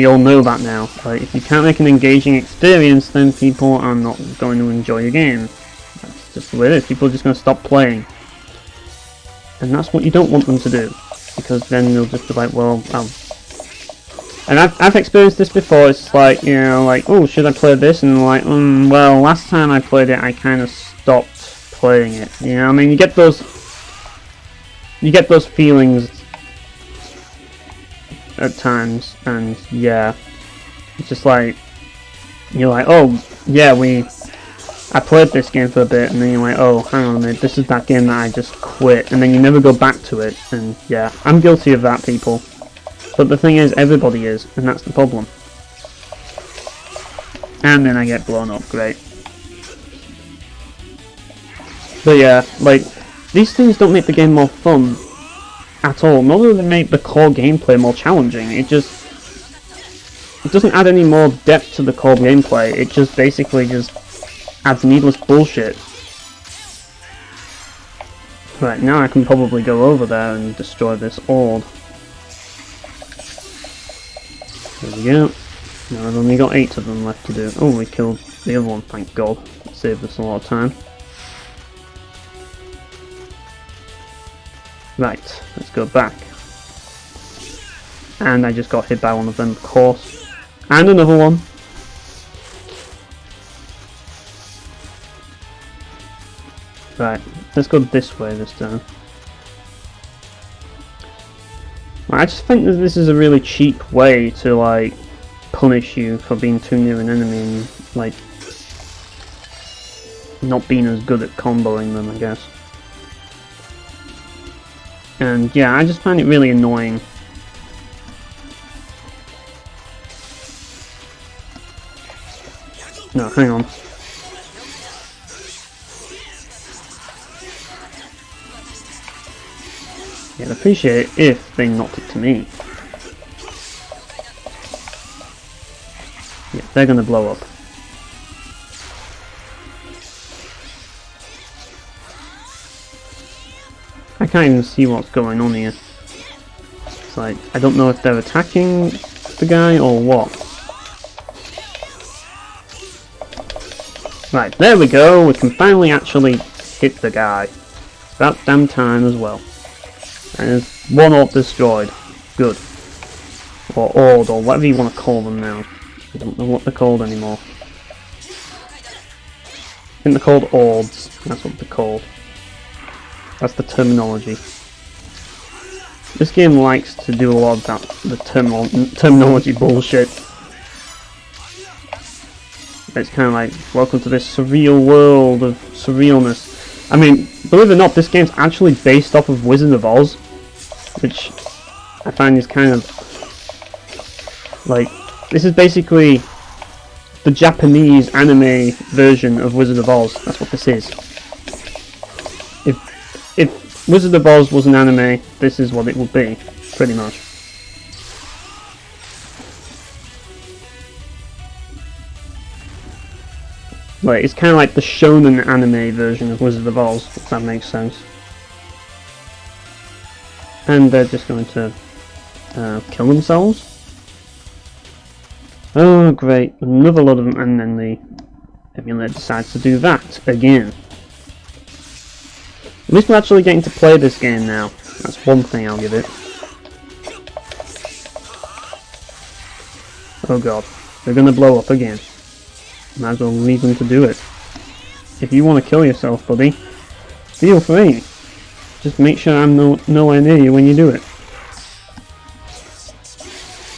all know that now. Like, if you can't make an engaging experience, then people are not going to enjoy your game. That's just the way it is. People are just going to stop playing. And that's what you don't want them to do. Because then they'll just be like, well, and I've experienced this before. It's like, you know, like, oh, should I play this? And like, well, last time I played it, I kind of stopped playing it. You know, I mean, you get those feelings at times, and yeah, it's just like, you're like, oh, yeah, I played this game for a bit, and then you're like, oh, hang on a minute, this is that game that I just quit, and then you never go back to it, and yeah, I'm guilty of that, people. But the thing is, everybody is, and that's the problem. And then I get blown up, great. But yeah, like, these things don't make the game more fun at all, nor do they make the core gameplay more challenging. It doesn't add any more depth to the core gameplay, it just basically just adds needless bullshit. Right, now I can probably go over there and destroy this orb. There we go. Now I've only got 8 of them left to do. Oh, we killed the other one, thank God. That saved us a lot of time. Right, let's go back. And I just got hit by one of them, of course. And another one. Right, let's go this way this time. I just think that this is a really cheap way to, like, punish you for being too near an enemy and, like, not being as good at comboing them, I guess. And yeah, I just find it really annoying. No, hang on. Yeah, I'd appreciate it if they knocked it to me. Yeah, they're gonna blow up. I can't even see what's going on here. It's like, I don't know if they're attacking the guy or what. Right, there we go, we can finally actually hit the guy. About damn time as well. And there's one orb destroyed. Good. Or Ord, or whatever you want to call them now. I don't know what they're called anymore. I think they're called Ords. That's what they're called. That's the terminology. This game likes to do a lot of that, the terminology bullshit. It's kind of like, welcome to this surreal world of surrealness. I mean, believe it or not, this game's actually based off of Wizard of Oz, which I find is kind of like, this is basically the Japanese anime version of Wizard of Oz. That's what this is. If Wizard of Oz was an anime, this is what it would be, pretty much. Like, it's kind of like the shonen anime version of Wizard of Oz, if that makes sense. And they're just going to kill themselves. Oh great, another lot of them, and then the emulator decides to do that again. At least we're actually getting to play this game now. That's one thing I'll give it. Oh god, they're gonna blow up again. Might as well leave them to do it. If you want to kill yourself, buddy, feel free. Just make sure I'm nowhere near you when you do it.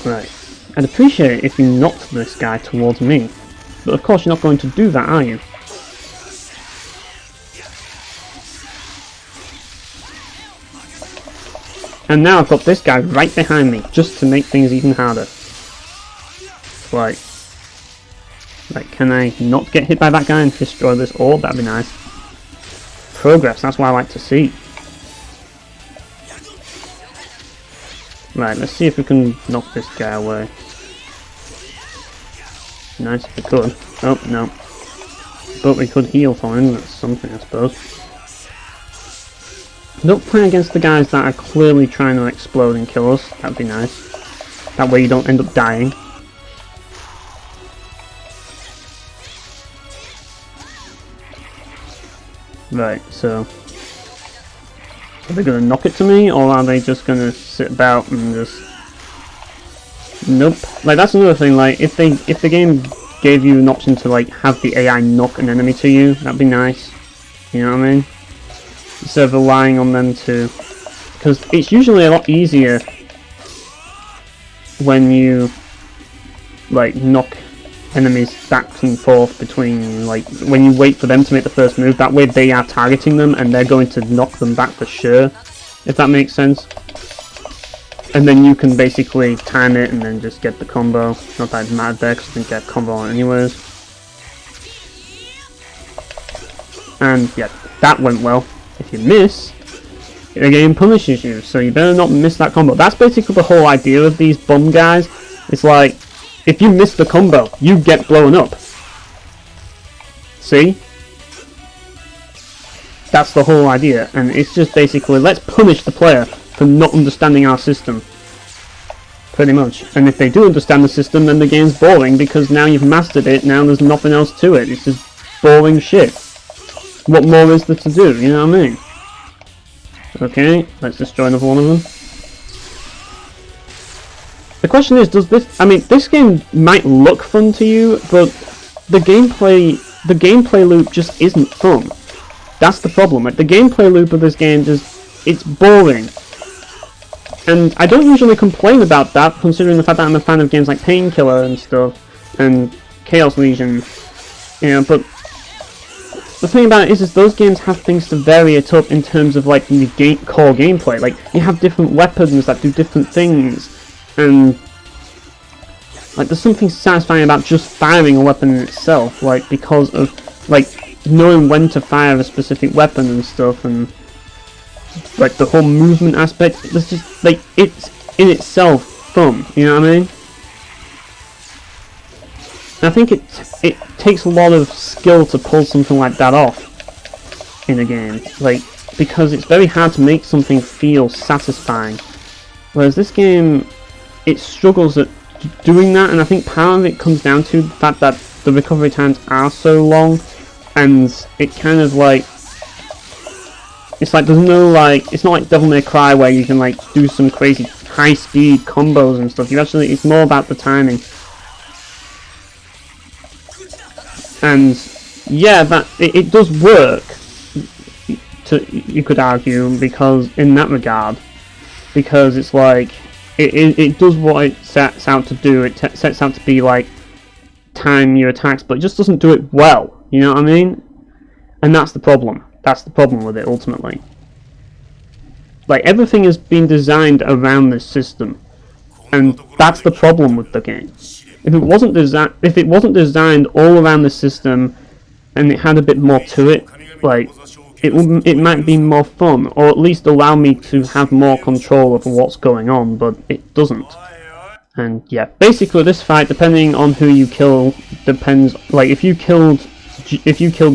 Right. I'd appreciate it if you knocked this guy towards me. But of course you're not going to do that, are you? And now I've got this guy right behind me, just to make things even harder. Like, can I not get hit by that guy and destroy this orb? That'd be nice. Progress, that's what I like to see. Right, let's see if we can knock this guy away. Nice if we could. Oh, no. But we could heal for him, that's something I suppose. Don't play against the guys that are clearly trying to explode and kill us, that'd be nice. That way you don't end up dying. Right, so are they going to knock it to me, or are they just going to sit about and just... Nope. Like, that's another thing, like, if the game gave you an option to, like, have the AI knock an enemy to you, that'd be nice. You know what I mean? Instead of relying on them to... Because it's usually a lot easier when you, like, knock enemies back and forth between, like, when you wait for them to make the first move, that way they are targeting them and they're going to knock them back for sure, if that makes sense. And then you can basically time it and then just get the combo. Not that it mattered there because I didn't get a combo on anyways. And yeah, that went well. If you miss, the game punishes you, so you better not miss that combo. That's basically the whole idea of these bum guys. It's like, if you miss the combo, you get blown up. See? That's the whole idea, and it's just basically, let's punish the player for not understanding our system. Pretty much. And if they do understand the system, then the game's boring, because now you've mastered it, now there's nothing else to it. It's just boring shit. What more is there to do, you know what I mean? Okay, let's destroy another one of them. The question is, does this... I mean, this game might look fun to you, but the gameplay loop just isn't fun. That's the problem. Like, the gameplay loop of this game just... it's boring. And I don't usually complain about that, considering the fact that I'm a fan of games like Painkiller and stuff, and Chaos Legion, you know, but the thing about it is those games have things to vary it up in terms of, like, the core gameplay. Like, you have different weapons that do different things, and, like, there's something satisfying about just firing a weapon in itself, like, because of, like, knowing when to fire a specific weapon and stuff, and, like, the whole movement aspect. There's just, like, it's in itself fun, you know what I mean? And I think it takes a lot of skill to pull something like that off in a game, like, because it's very hard to make something feel satisfying. Whereas this game, it struggles at doing that, and I think part of it comes down to the fact that the recovery times are so long, and it kind of, like, It's like there's no like, it's not like Devil May Cry where you can like do some crazy high speed combos and stuff. It's more about the timing. And yeah, it does work, you could argue, because in that regard, because it's like it does what it sets out to do. It sets out to be like time your attacks, but it just doesn't do it well. You know what I mean? And that's the problem. That's the problem with it ultimately. Like everything has been designed around this system, and that's the problem with the game. If it wasn't designed all around the system, and it had a bit more to it, like it might be more fun, or at least allow me to have more control of what's going on. But it doesn't. And yeah, basically this fight, depending on who you kill, depends. Like if you killed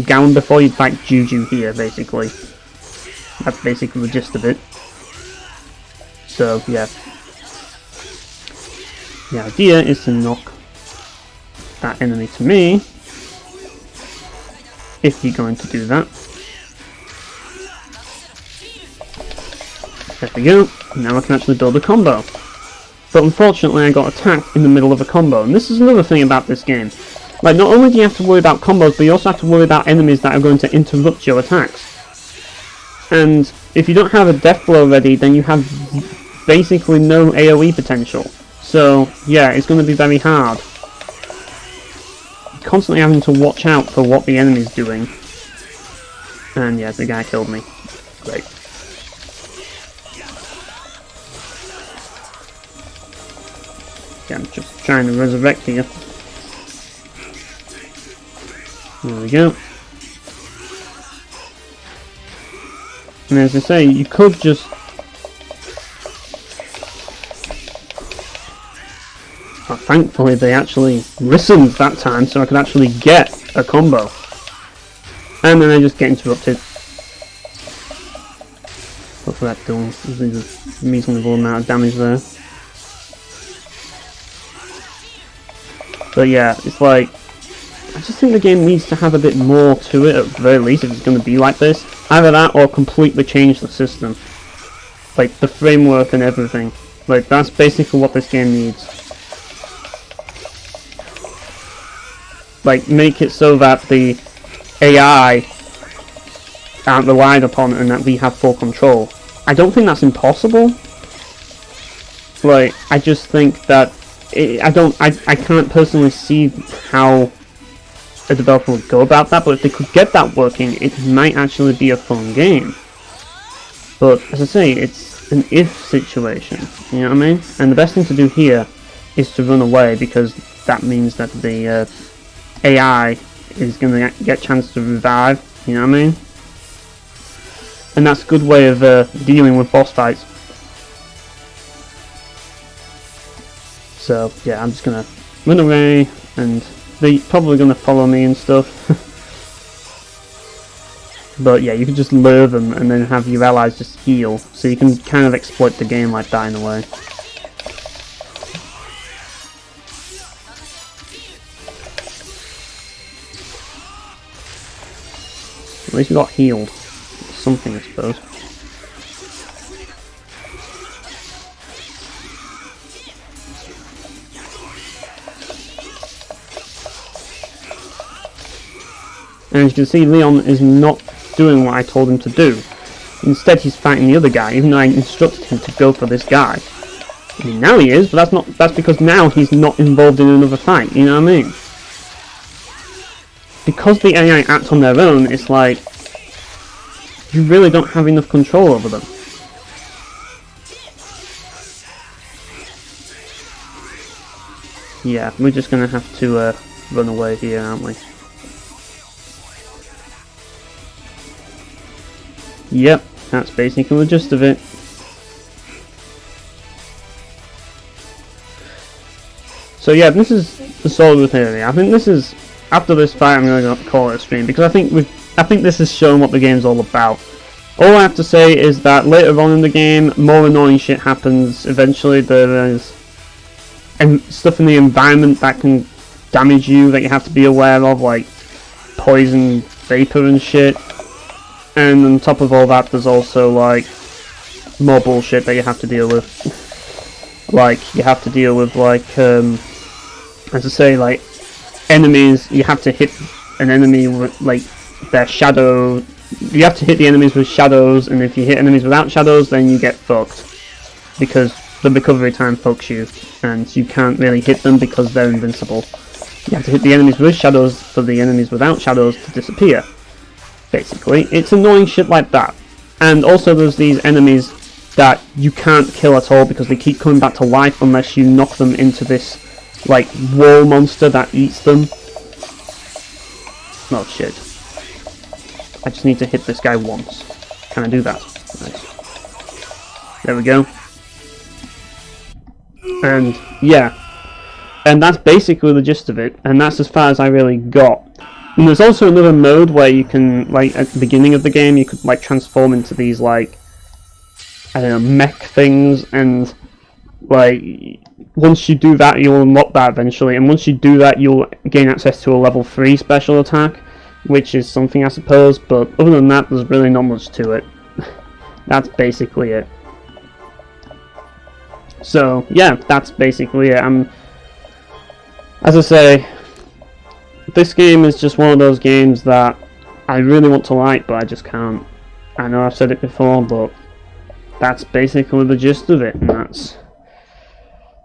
Gowan before, you'd fight Juju here. Basically, that's basically the gist of it. So yeah, the idea is to knock that enemy to me, if you're going to do that. There we go, now I can actually build a combo. But unfortunately I got attacked in the middle of a combo, and this is another thing about this game. Like, not only do you have to worry about combos, but you also have to worry about enemies that are going to interrupt your attacks. And if you don't have a death blow ready, then you have basically no AoE potential. So yeah, it's going to be very hard. Constantly having to watch out for what the enemy's doing. And yeah, the guy killed me. Great. Yeah, I'm just trying to resurrect here. There we go. And as I say, you could just... Oh, thankfully they actually listened that time, so I could actually get a combo. And then I just get interrupted. Hopefully that does a reasonable amount of damage there. But yeah, it's like, I just think the game needs to have a bit more to it, at the very least, if it's going to be like this. Either that, or completely change the system. Like, the framework and everything. Like, that's basically what this game needs. Like, make it so that the AI aren't relied upon and that we have full control. I don't think that's impossible. Like, I just think that I can't personally see how a developer would go about that, but if they could get that working, it might actually be a fun game. But as I say, it's an if situation, you know what I mean? And the best thing to do here is to run away, because that means that the AI is going to get a chance to revive, you know what I mean? And that's a good way of dealing with boss fights. So yeah, I'm just gonna run away, and they're probably gonna follow me and stuff. But yeah, you can just lure them and then have your allies just heal, so you can kind of exploit the game like that in a way. At least we got healed. Something, I suppose. And as you can see, Leon is not doing what I told him to do. Instead, he's fighting the other guy, even though I instructed him to go for this guy. I mean, now he is, but that's because now he's not involved in another fight, you know what I mean? Because the AI act on their own, it's like, you really don't have enough control over them. Yeah, we're just gonna have to run away here, aren't we? Yep, that's basically the gist of it. So yeah, this is the Sword of Etheria. I think this is, after this fight, I'm going to call it a stream, because I think this has shown what the game's all about. All I have to say is that later on in the game, more annoying shit happens. Eventually there is stuff in the environment that can damage you that you have to be aware of, like poison, vapor and shit. And on top of all that, there's also like more bullshit that you have to deal with. Like you have to deal with like as I say, like enemies. You have to hit an enemy with like their shadow. You have to hit the enemies with shadows, and if you hit enemies without shadows, then you get fucked because the recovery time fucks you, and you can't really hit them because they're invincible. You have to hit the enemies with shadows for the enemies without shadows to disappear. Basically, it's annoying shit like that. And also there's these enemies that you can't kill at all because they keep coming back to life unless you knock them into this like wall monster that eats them. Oh shit. I just need to hit this guy once. Can I do that? Nice. There we go. And yeah. And that's basically the gist of it, and that's as far as I really got. And there's also another mode where you can, like, at the beginning of the game, you could, like, transform into these, like, I don't know, mech things, and, like, once you do that, you'll unlock that eventually, and once you do that, you'll gain access to a level 3 special attack, which is something, I suppose, but other than that, there's really not much to it. That's basically it. So, yeah, that's basically it. As I say, this game is just one of those games that I really want to like, but I just can't. I know I've said it before, but that's basically the gist of it, and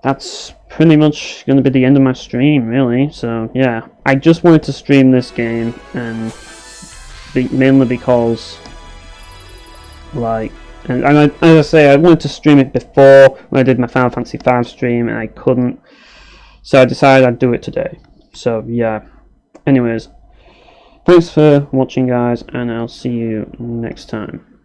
that's pretty much going to be the end of my stream, really. So yeah, I just wanted to stream this game, and mainly because, like, and as I say, I wanted to stream it before when I did my Final Fantasy V stream, and I couldn't. So I decided I'd do it today. So yeah. Anyways, thanks for watching, guys, and I'll see you next time.